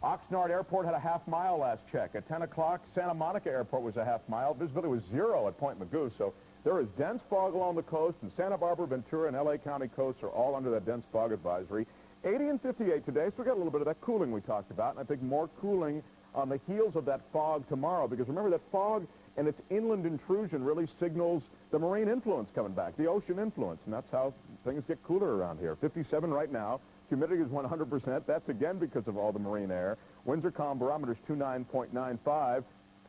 [SPEAKER 10] Oxnard Airport had a half mile last check. At 10 o'clock, Santa Monica Airport was a half mile. Visibility was 0 at Point Magoo. So there is dense fog along the coast, and Santa Barbara, Ventura, and LA County coasts are all under that dense fog advisory. 80 and 58 today, so we got a little bit of that cooling we talked about, and I think more cooling on the heels of that fog tomorrow, because remember that fog and its inland intrusion really signals the marine influence coming back, the ocean influence, and that's how things get cooler around here. 57 right now. Humidity is 100%. That's again because of all the marine air. Winds are calm. Barometer's 29.95. If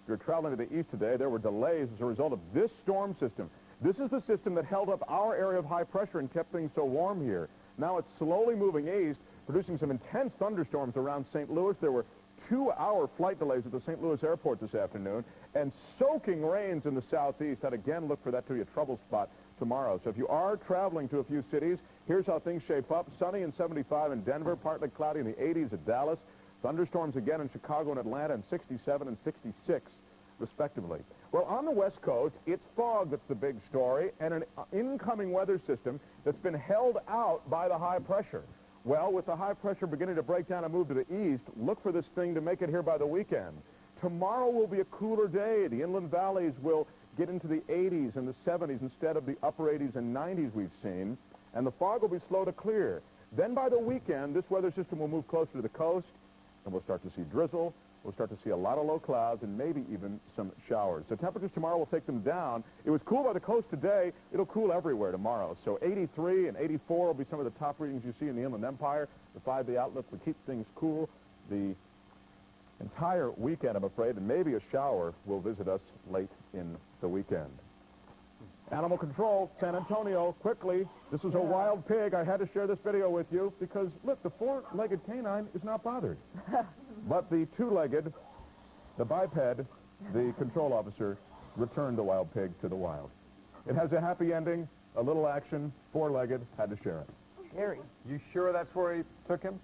[SPEAKER 10] you're traveling to the east today, there were delays as a result of this storm system. This is the system that held up our area of high pressure and kept things so warm here. Now it's slowly moving east, producing some intense thunderstorms around St. Louis. There were 2-hour flight delays at the St. Louis airport this afternoon, and soaking rains in the southeast. I'd again look for that to be a trouble spot tomorrow. So if you are traveling to a few cities, here's how things shape up. Sunny and 75 in Denver, partly cloudy in the 80s at Dallas. Thunderstorms again in Chicago and Atlanta, and 67 and 66 respectively. Well, on the West Coast, it's fog that's the big story, and an incoming weather system that's been held out by the high pressure. Well, with the high pressure beginning to break down and move to the east, look for this thing to make it here by the weekend. Tomorrow will be a cooler day. The inland valleys will get into the 80s and the 70s instead of the upper 80s and 90s we've seen, and the fog will be slow to clear. Then by the weekend, this weather system will move closer to the coast, and we'll start to see drizzle. We'll start to see a lot of low clouds and maybe even some showers. So temperatures tomorrow will take them down. It was cool by the coast today. It'll cool everywhere tomorrow. So 83 and 84 will be some of the top readings you see in the Inland Empire. The 5-day outlook will keep things cool the entire weekend, I'm afraid, and maybe a shower will visit us late in the weekend. Animal control, San Antonio, quickly. This is a wild pig. I had to share this video with you because, look, the 4-legged canine is not bothered. But the 2-legged, the biped, the control officer, returned the wild pig to the wild. It has a happy ending, a little action, 4-legged, had to share it.
[SPEAKER 6] Scary. You sure that's where he took him?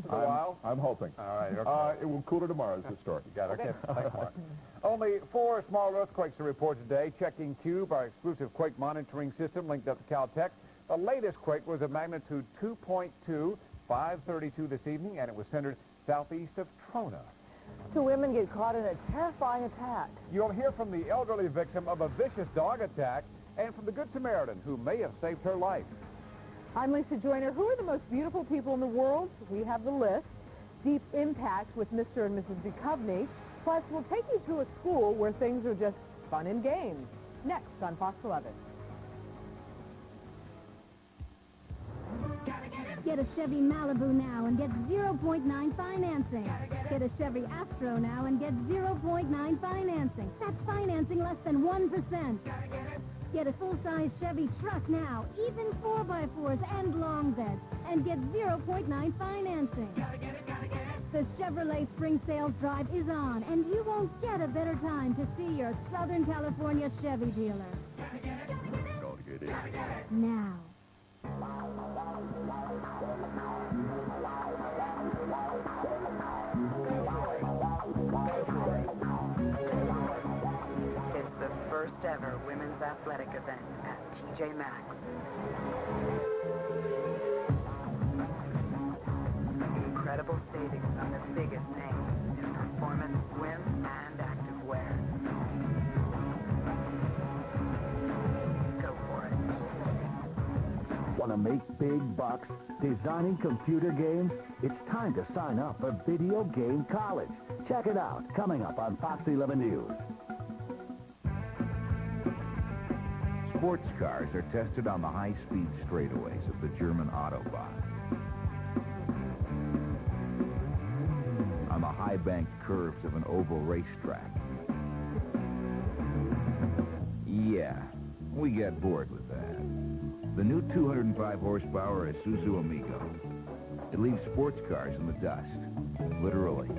[SPEAKER 6] To the wild?
[SPEAKER 10] I'm hoping.
[SPEAKER 6] All right, okay.
[SPEAKER 10] It will cooler tomorrow is the story.
[SPEAKER 6] You got it. Okay. Thanks, Mark. Only 4 small earthquakes to report today. Checking Cube, our exclusive quake monitoring system linked up to Caltech. The latest quake was of magnitude 2.2, 5:32 this evening, and it was centered southeast of Trona.
[SPEAKER 2] 2 women get caught in a terrifying attack.
[SPEAKER 6] You'll hear from the elderly victim of a vicious dog attack and from the Good Samaritan who may have saved her life.
[SPEAKER 2] I'm Lisa Joyner. Who are the most beautiful people in the world? We have the list. Deep Impact with Mr. and Mrs. Duchovny. Plus, we'll take you to a school where things are just fun and games. Next on Fox 11.
[SPEAKER 3] Get a Chevy Malibu now and get 0.9 financing. Get a Chevy Astro now and get 0.9 financing. That's financing less than 1%. Get a full-size Chevy truck now, even 4x4s and long beds, and get 0.9 financing. The Chevrolet Spring Sales Drive is on, and you won't get a better time to see your Southern California Chevy dealer. Now.
[SPEAKER 8] It's the first ever women's athletic event at TJ Maxx. Incredible savings on the biggest names in performance swim and activewear. Go for it.
[SPEAKER 5] Want to make big bucks designing computer games? It's time to sign up for Video Game College. Check it out, coming up on Fox 11 News.
[SPEAKER 14] Sports cars are tested on the high-speed straightaways of the German Autobahn. On the high-banked curves of an oval racetrack. Yeah, we get bored with that. The new 205 horsepower Isuzu Amigo. It leaves sports cars in the dust, literally.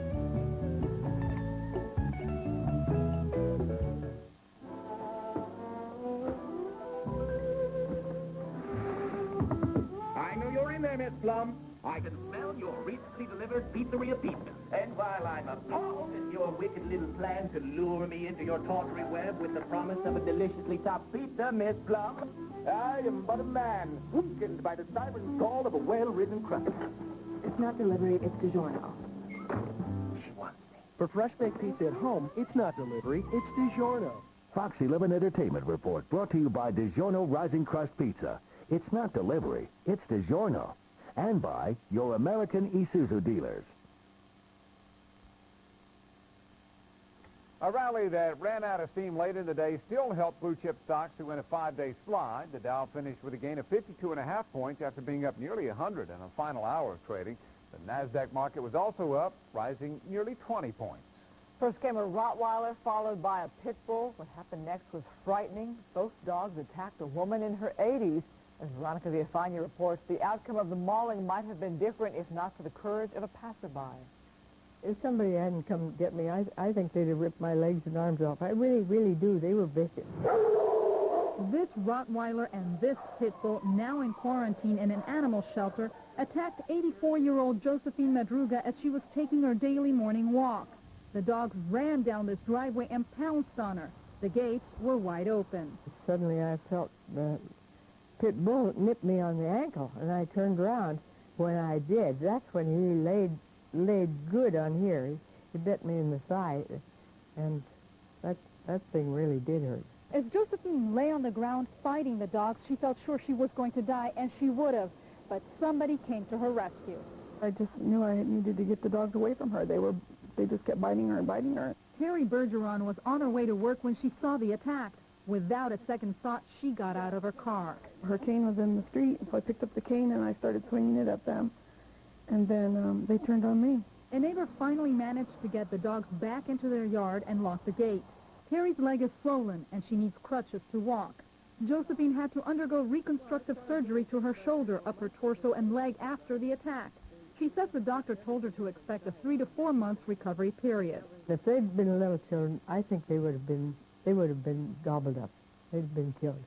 [SPEAKER 15] I know you're in there, Miss Plum. I can smell your recently delivered pizzeria pizza. And while I'm appalled at your wicked little plan to lure me into your tawdry web with the promise of a deliciously topped pizza, Miss Plum, I am but a man, weakened by the siren call of a well-ridden crust.
[SPEAKER 22] It's not delivery, it's DiGiorno.
[SPEAKER 15] She wants me.
[SPEAKER 7] For fresh baked pizza at home, it's not delivery, it's DiGiorno.
[SPEAKER 5] Fox 11 Entertainment Report brought to you by DiGiorno Rising Crust Pizza. It's not delivery, it's DiGiorno. And by your American Isuzu dealers.
[SPEAKER 6] A rally that ran out of steam late in the day still helped blue chip stocks to win a 5-day slide. The Dow finished with a gain of 52.5 points after being up nearly 100 in a final hour of trading. The NASDAQ market was also up, rising nearly 20 points.
[SPEAKER 2] First came a Rottweiler, followed by a pit bull. What happened next was frightening. Both dogs attacked a woman in her 80s. As Veronica Villafana reports, the outcome of the mauling might have been different if not for the courage of a passerby.
[SPEAKER 1] If somebody hadn't come to get me, I think they'd have ripped my legs and arms off. I really, really do. They were vicious.
[SPEAKER 9] This Rottweiler and this pit bull, now in quarantine in an animal shelter, attacked 84-year-old Josephine Madruga as she was taking her daily morning walk. The dogs ran down this driveway and pounced on her. The gates were wide open.
[SPEAKER 1] Suddenly I felt the pit bull nip me on the ankle, and I turned around. When I did, that's when he laid good on here. He bit me in the thigh, and that thing really did hurt.
[SPEAKER 9] As Josephine lay on the ground fighting the dogs, she felt sure she was going to die, and she would have. But somebody came to her rescue.
[SPEAKER 11] I just knew I needed to get the dogs away from her. They just kept biting her and biting her.
[SPEAKER 9] Terry Bergeron was on her way to work when she saw the attack. Without a second thought, she got out of her car.
[SPEAKER 11] Her cane was in the street, so I picked up the cane and I started swinging it at them. And then they turned on me.
[SPEAKER 9] A neighbor finally managed to get the dogs back into their yard and lock the gate. Terry's leg is swollen, and she needs crutches to walk. Josephine had to undergo reconstructive surgery to her shoulder, upper torso, and leg after the attack. She says the doctor told her to expect a 3 to 4 month recovery period.
[SPEAKER 1] If they'd been little children, I think they would have been gobbled up. They'd have been killed.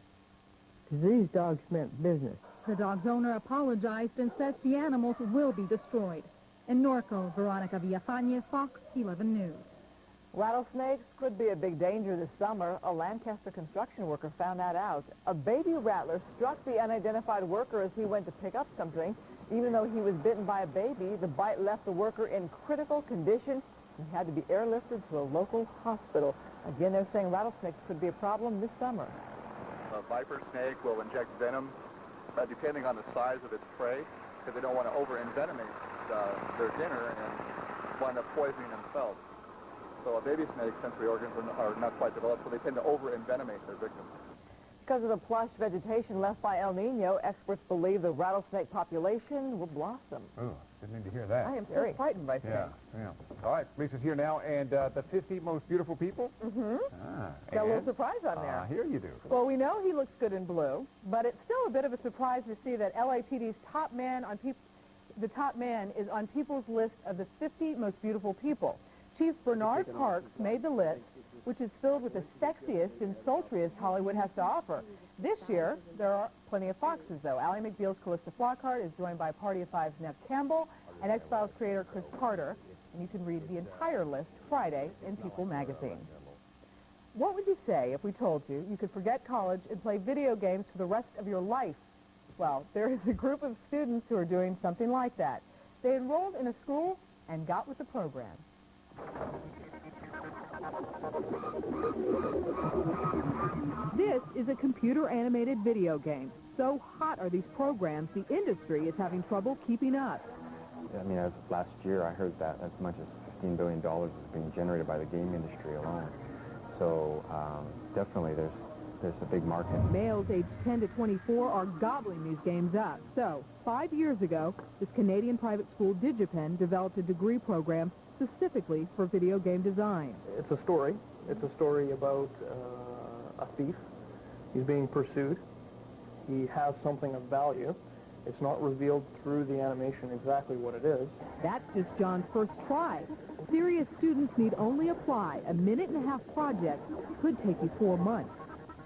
[SPEAKER 1] Because these dogs meant business.
[SPEAKER 9] The dog's owner apologized and says the animals will be destroyed. In Norco, Veronica Villafana, Fox 11 News.
[SPEAKER 2] Rattlesnakes could be a big danger this summer. A Lancaster construction worker found that out. A baby rattler struck the unidentified worker as he went to pick up something. Even though he was bitten by a baby, the bite left the worker in critical condition. He had to be airlifted to a local hospital. Again, they're saying rattlesnakes could be a problem this summer.
[SPEAKER 20] A viper snake will inject venom depending on the size of its prey, because they don't want to over-envenomate their dinner and wind up poisoning themselves. So a baby snake, sensory organs are not quite developed, so they tend to over-envenomate their victims.
[SPEAKER 2] Because of the plush vegetation left by El Nino, experts believe the rattlesnake population will blossom.
[SPEAKER 6] Oh, didn't need to hear that.
[SPEAKER 2] I am so frightened by snakes.
[SPEAKER 6] Yeah. All right, Lisa's here now, and the 50 most beautiful people?
[SPEAKER 24] Mm-hmm.
[SPEAKER 2] Got a little surprise on there.
[SPEAKER 6] Here you do.
[SPEAKER 24] Well, we know he looks good in blue, but it's still a bit of a surprise to see that LAPD's top man is on People's list of the 50 most beautiful people. Chief Bernard Parks made the list, which is filled with the sexiest and sultriest Hollywood has to offer. This year, there are plenty of foxes, though. Ally McBeal's Callista Flockhart is joined by Party of Five's Nev Campbell and X-Files creator Chris Carter. And you can read the entire list Friday in People magazine. What would you say if we told you you could forget college and play video games for the rest of your life? Well, there is a group of students who are doing something like that. They enrolled in a school and got with the program. This is a computer-animated video game. So hot are these programs, the industry is having trouble keeping up.
[SPEAKER 25] I mean, as of last year, I heard that as much as $15 billion is being generated by the game industry alone. So definitely there's a big market.
[SPEAKER 24] Males aged 10 to 24 are gobbling these games up. So 5 years ago, this Canadian private school, DigiPen, developed a degree program specifically for video game design.
[SPEAKER 21] It's a story. It's a story about a thief. He's being pursued. He has something of value. It's not revealed through the animation exactly what it is.
[SPEAKER 24] That's just John's first try. Serious students need only apply. A minute-and-a-half project could take you 4 months.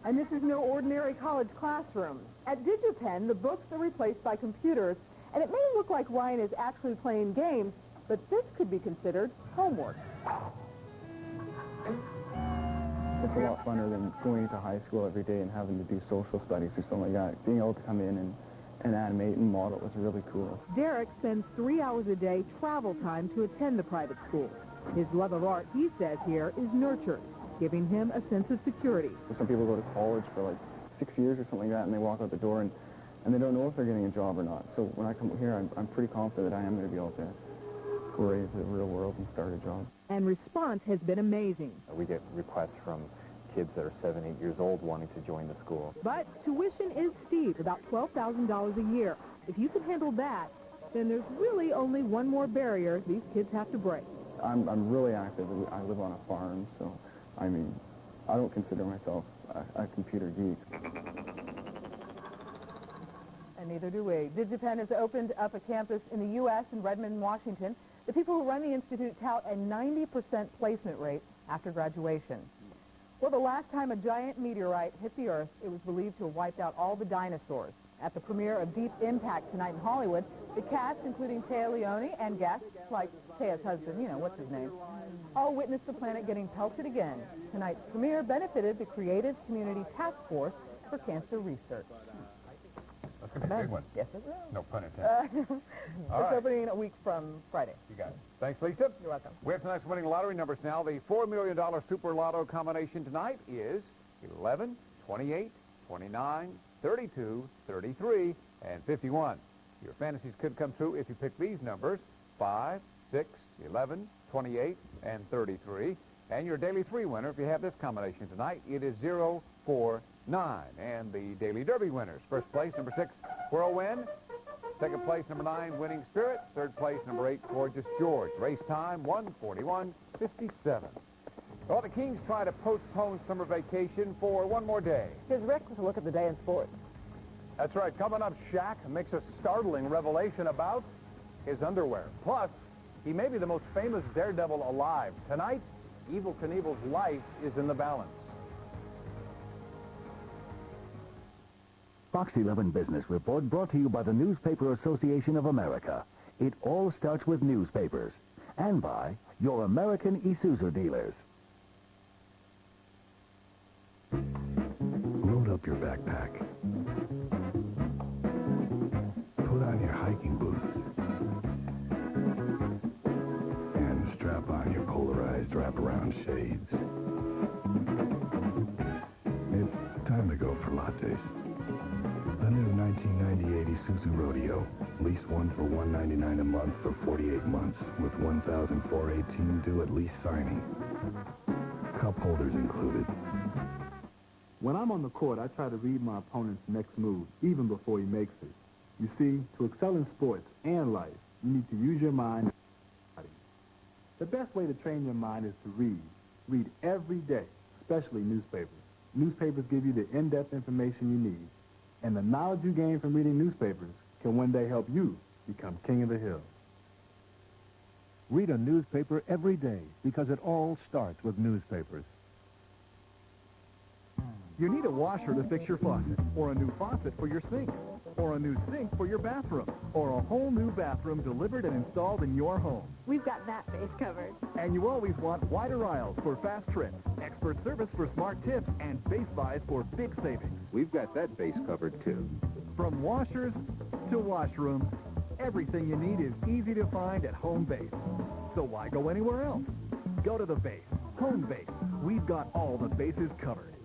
[SPEAKER 24] And this is no ordinary college classroom. At DigiPen, the books are replaced by computers, and it may look like Ryan is actually playing games, but this could be considered homework.
[SPEAKER 26] It's a lot funner than going to high school every day and having to do social studies or something like that. Being able to come in and animate and model was really cool.
[SPEAKER 24] Derek spends 3 hours a day travel time to attend the private school. His love of art, he says here, is nurtured, giving him a sense of security.
[SPEAKER 26] Some people go to college for like 6 years or something like that, and they walk out the door and they don't know if they're getting a job or not. So when I come here, I'm pretty confident that I am going to be able to foray into the real world and start a job.
[SPEAKER 2] And response has been amazing.
[SPEAKER 25] We get requests from kids that are 7, 8 years old wanting to join the school.
[SPEAKER 2] But tuition is steep, about $12,000 a year. If you can handle that, then there's really only one more barrier these kids have to break.
[SPEAKER 26] I'm really active. I live on a farm, so, I mean, I don't consider myself a computer geek.
[SPEAKER 24] And neither do we. DigiPen has opened up a campus in the U.S. in Redmond, Washington. The people who run the institute tout a 90% placement rate after graduation. Well, the last time a giant meteorite hit the Earth, it was believed to have wiped out all the dinosaurs. At the premiere of Deep Impact tonight in Hollywood, the cast, including Téa Leoni and guests like Téa's husband, you know, what's his name, all witnessed the planet getting pelted again. Tonight's premiere benefited the Creative Community Task Force for Cancer Research.
[SPEAKER 6] That's going to be a big one.
[SPEAKER 24] Yes, it will.
[SPEAKER 6] No pun intended. All
[SPEAKER 24] It's
[SPEAKER 6] right.
[SPEAKER 24] opening a week from Friday.
[SPEAKER 6] You got it. Thanks, Lisa.
[SPEAKER 24] You're welcome.
[SPEAKER 6] We have tonight's winning lottery numbers now. The $4 million Super Lotto combination tonight is 11, 28, 29, 32, 33, and 51. Your fantasies could come true if you pick these numbers, 5, 6, 11, 28, and 33. And your daily 3 winner, if you have this combination tonight, it is 0, 4, 9. And the daily derby winners, first place, number 6, Whirlwind. Second place, number 9, Winning Spirit. Third place, number 8, Gorgeous George. Race time, 1:41:57. Well, the Kings try to postpone summer vacation for one more day.
[SPEAKER 2] Here's Rick with a look at the day in sports.
[SPEAKER 10] That's right. Coming up, Shaq makes a startling revelation about his underwear. Plus, he may be the most famous daredevil alive. Tonight, Evel Knievel's life is in the balance.
[SPEAKER 5] Fox 11 Business Report brought to you by the Newspaper Association of America. It all starts with newspapers. And by your American Isuzu dealers.
[SPEAKER 27] Load up your backpack. Put on your hiking boots. And strap on your polarized wraparound shades. It's time to go for lattes. The new 1998 Isuzu Rodeo. Lease one for $199 a month for 48 months with $1,418 due at lease signing. Cup holders included.
[SPEAKER 4] When I'm on the court, I try to read my opponent's next move, even before he makes it. You see, to excel in sports and life, you need to use your mind. The best way to train your mind is to read. Read every day, especially newspapers. Newspapers give you the in-depth information you need. And the knowledge you gain from reading newspapers can one day help you become king of the hill.
[SPEAKER 12] Read a newspaper every day because it all starts with newspapers.
[SPEAKER 13] You need a washer to fix your faucet, or a new faucet for your sink, or a new sink for your bathroom, or a whole new bathroom delivered and installed in your home.
[SPEAKER 16] We've got that base covered.
[SPEAKER 13] And you always want wider aisles for fast trips, expert service for smart tips, and base buys for big savings.
[SPEAKER 17] We've got that base covered, too.
[SPEAKER 13] From washers to washrooms, everything you need is easy to find at Home Base. So why go anywhere else? Go to the base. Home Base. We've got all the bases covered.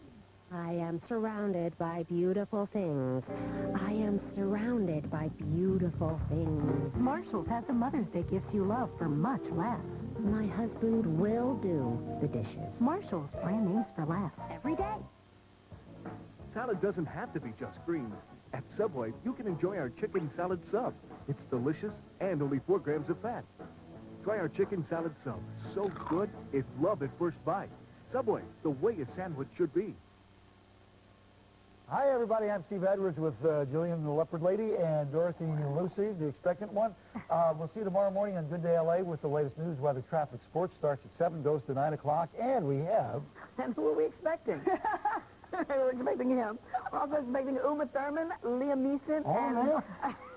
[SPEAKER 18] I am surrounded by beautiful things. I am surrounded by beautiful things.
[SPEAKER 23] Marshall's has the Mother's Day gifts you love for much less.
[SPEAKER 18] My husband will do the dishes.
[SPEAKER 23] Marshall's, brand names for less.
[SPEAKER 18] Every day.
[SPEAKER 12] Salad doesn't have to be just green. At Subway, you can enjoy our chicken salad sub. It's delicious and only 4 grams of fat. Try our chicken salad sub. So good, it's love at first bite. Subway, the way a sandwich should be.
[SPEAKER 28] Hi, everybody. I'm Steve Edwards with Jillian, the Leopard Lady, and Dorothy Lucy, the expectant one. We'll see you tomorrow morning on Good Day LA with the latest news, weather, traffic, sports. Starts at 7, goes to 9 o'clock, and we have...
[SPEAKER 16] And who are we expecting? We're expecting him. We're also expecting Uma Thurman, Liam Neeson,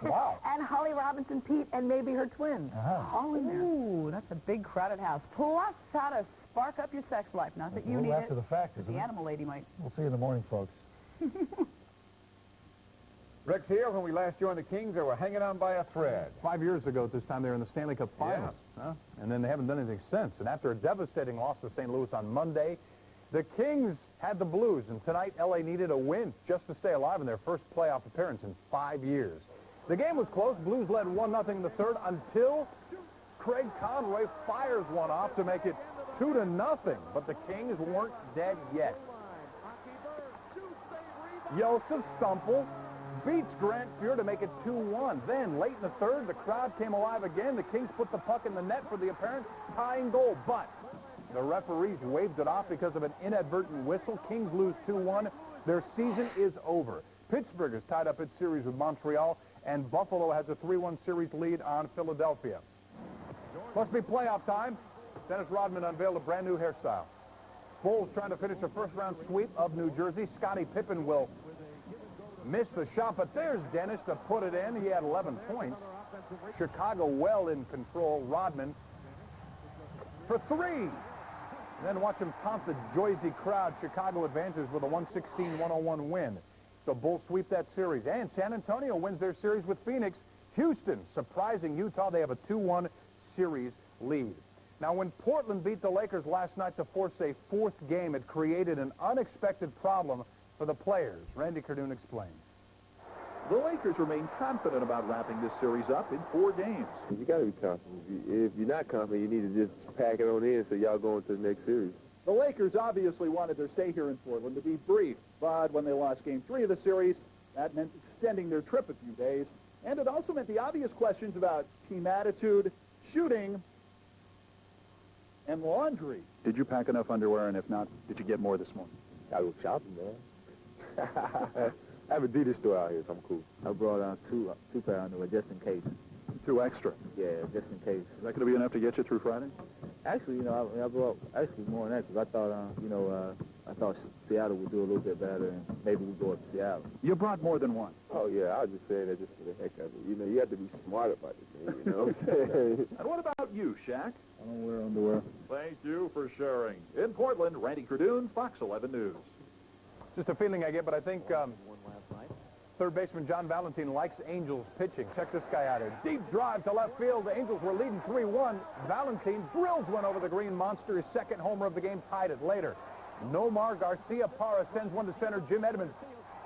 [SPEAKER 28] Wow.
[SPEAKER 16] and Holly Robinson Pete, and maybe her twin. All in there.
[SPEAKER 2] Ooh, that's a big crowded house. Plus, how to spark up your sex life. Not that you need it.
[SPEAKER 28] After the fact,
[SPEAKER 2] but the animal lady might.
[SPEAKER 28] We'll see you in the morning, folks.
[SPEAKER 6] Rick's here. When we last joined the Kings, they were hanging on by a thread.
[SPEAKER 10] 5 years ago at this time, they were in the Stanley Cup Finals. Huh? And then they haven't done anything since. And after a devastating loss to St. Louis on Monday, the Kings had the blues. And tonight, L.A. needed a win just to stay alive in their first playoff appearance in 5 years. The game was close. Blues led 1-0 in the third until
[SPEAKER 6] Craig Conway fires one off to make it 2-0, but the Kings weren't dead yet. Joseph Stumpel beats Grant Fuhr to make it 2-1. Then, late in the third, the crowd came alive again. The Kings put the puck in the net for the apparent tying goal, but the referees waved it off because of an inadvertent whistle. Kings lose 2-1. Their season is over. Pittsburgh has tied up its series with Montreal, and Buffalo has a 3-1 series lead on Philadelphia. Must be playoff time. Dennis Rodman unveiled a brand new hairstyle. Bulls trying to finish a first-round sweep of New Jersey. Scottie Pippen will miss the shot, but there's Dennis to put it in. He had 11 points. Chicago well in control. Rodman for three. Then watch him taunt the Jersey crowd. Chicago advances with a 116-101 win. So Bulls sweep that series. And San Antonio wins their series with Phoenix. Houston surprising Utah. They have a 2-1 series lead. Now, when Portland beat the Lakers last night to force a fourth game, it created an unexpected problem for the players. Randy Cardoon explains.
[SPEAKER 3] The Lakers remain confident about wrapping this series up in 4 games.
[SPEAKER 17] You got to be confident. If you're not confident, you need to just pack it on in so y'all go into the next series.
[SPEAKER 3] The Lakers obviously wanted their stay here in Portland to be brief, but when they lost Game 3 of the series, that meant extending their trip a few days, and it also meant the obvious questions about team attitude, shooting, and laundry. Did you pack enough underwear, and if not, did you get more this morning?
[SPEAKER 17] I was shopping, man. I have a Adidas store out here, so I'm cool. I brought out two pair of underwear just in case.
[SPEAKER 3] 2 extra?
[SPEAKER 17] Yeah, just in case.
[SPEAKER 3] Is that going to be enough to get you through Friday?
[SPEAKER 17] Actually, you know, I brought actually more than that because I thought, I thought Seattle would do a little bit better, and maybe we'd go up to Seattle.
[SPEAKER 3] You brought more than one?
[SPEAKER 17] Oh, yeah, I was just saying that just for the heck of it. You know, you have to be smart about the thing, you know what I'm saying?
[SPEAKER 3] And what about you, Shaq?
[SPEAKER 17] I don't wear underwear.
[SPEAKER 3] Thank you for sharing. In Portland, Randy Cardoon, Fox 11 News.
[SPEAKER 6] Just a feeling I get, but I think third baseman John Valentin likes Angels pitching. Check this guy out here. Deep drive to left field. The Angels were leading 3-1. Valentin drills one over the Green Monster. His second homer of the game, tied it later. Nomar Garcia-Parra sends one to center. Jim Edmonds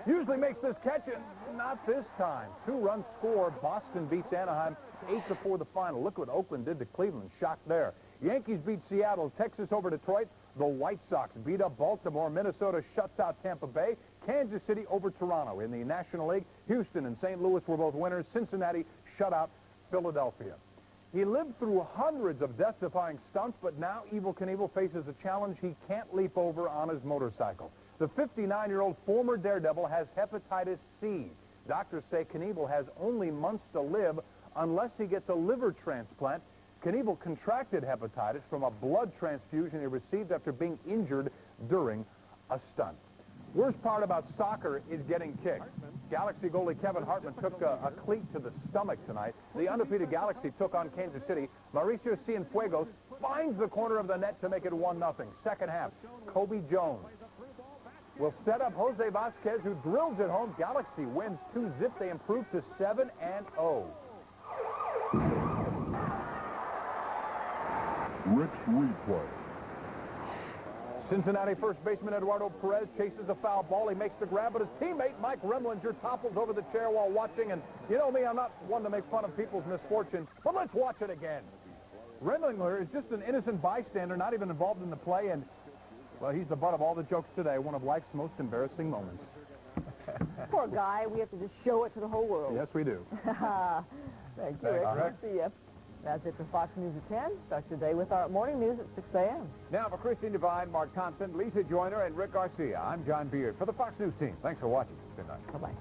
[SPEAKER 6] usually makes this catch, and not this time. 2-run score. Boston beats Anaheim 8-4 the final. Look what Oakland did to Cleveland. Shocked there. Yankees beat Seattle. Texas over Detroit. The White Sox beat up Baltimore. Minnesota shuts out Tampa Bay. Kansas City over Toronto. In the National League, Houston and St. Louis were both winners. Cincinnati shut out Philadelphia. He lived through hundreds of death-defying stunts, but now Evel Knievel faces a challenge he can't leap over on his motorcycle. The 59-year-old former daredevil has hepatitis C. Doctors say Knievel has only months to live unless he gets a liver transplant. Knievel contracted hepatitis from a blood transfusion he received after being injured during a stunt. Worst part about soccer is getting kicked. Galaxy goalie Kevin Hartman took a cleat to the stomach tonight. The undefeated Galaxy took on Kansas City. Mauricio Cienfuegos finds the corner of the net to make it 1-0. Second half, Kobe Jones will set up Jose Vasquez, who drills it home. Galaxy wins 2-0. They improve to 7-0.
[SPEAKER 27] Rich replay.
[SPEAKER 6] Cincinnati first baseman Eduardo Perez chases a foul ball. He makes the grab, but his teammate Mike Remlinger topples over the chair while watching. And you know me, I'm not one to make fun of people's misfortunes, but let's watch it again. Remlinger is just an innocent bystander, not even involved in the play, and, well, he's the butt of all the jokes today, one of life's most embarrassing moments.
[SPEAKER 2] Poor guy. We have to just show it to the whole world.
[SPEAKER 6] Yes, we do.
[SPEAKER 2] Thank you, Rick. Good to see you. That's it for Fox News at 10. Start today with our morning news at 6 a.m.
[SPEAKER 6] Now for Christine Devine, Mark Thompson, Lisa Joyner, and Rick Garcia, I'm John Beard for the Fox News team. Thanks for watching. Good night.
[SPEAKER 2] Bye-bye.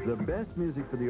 [SPEAKER 7] The best music for the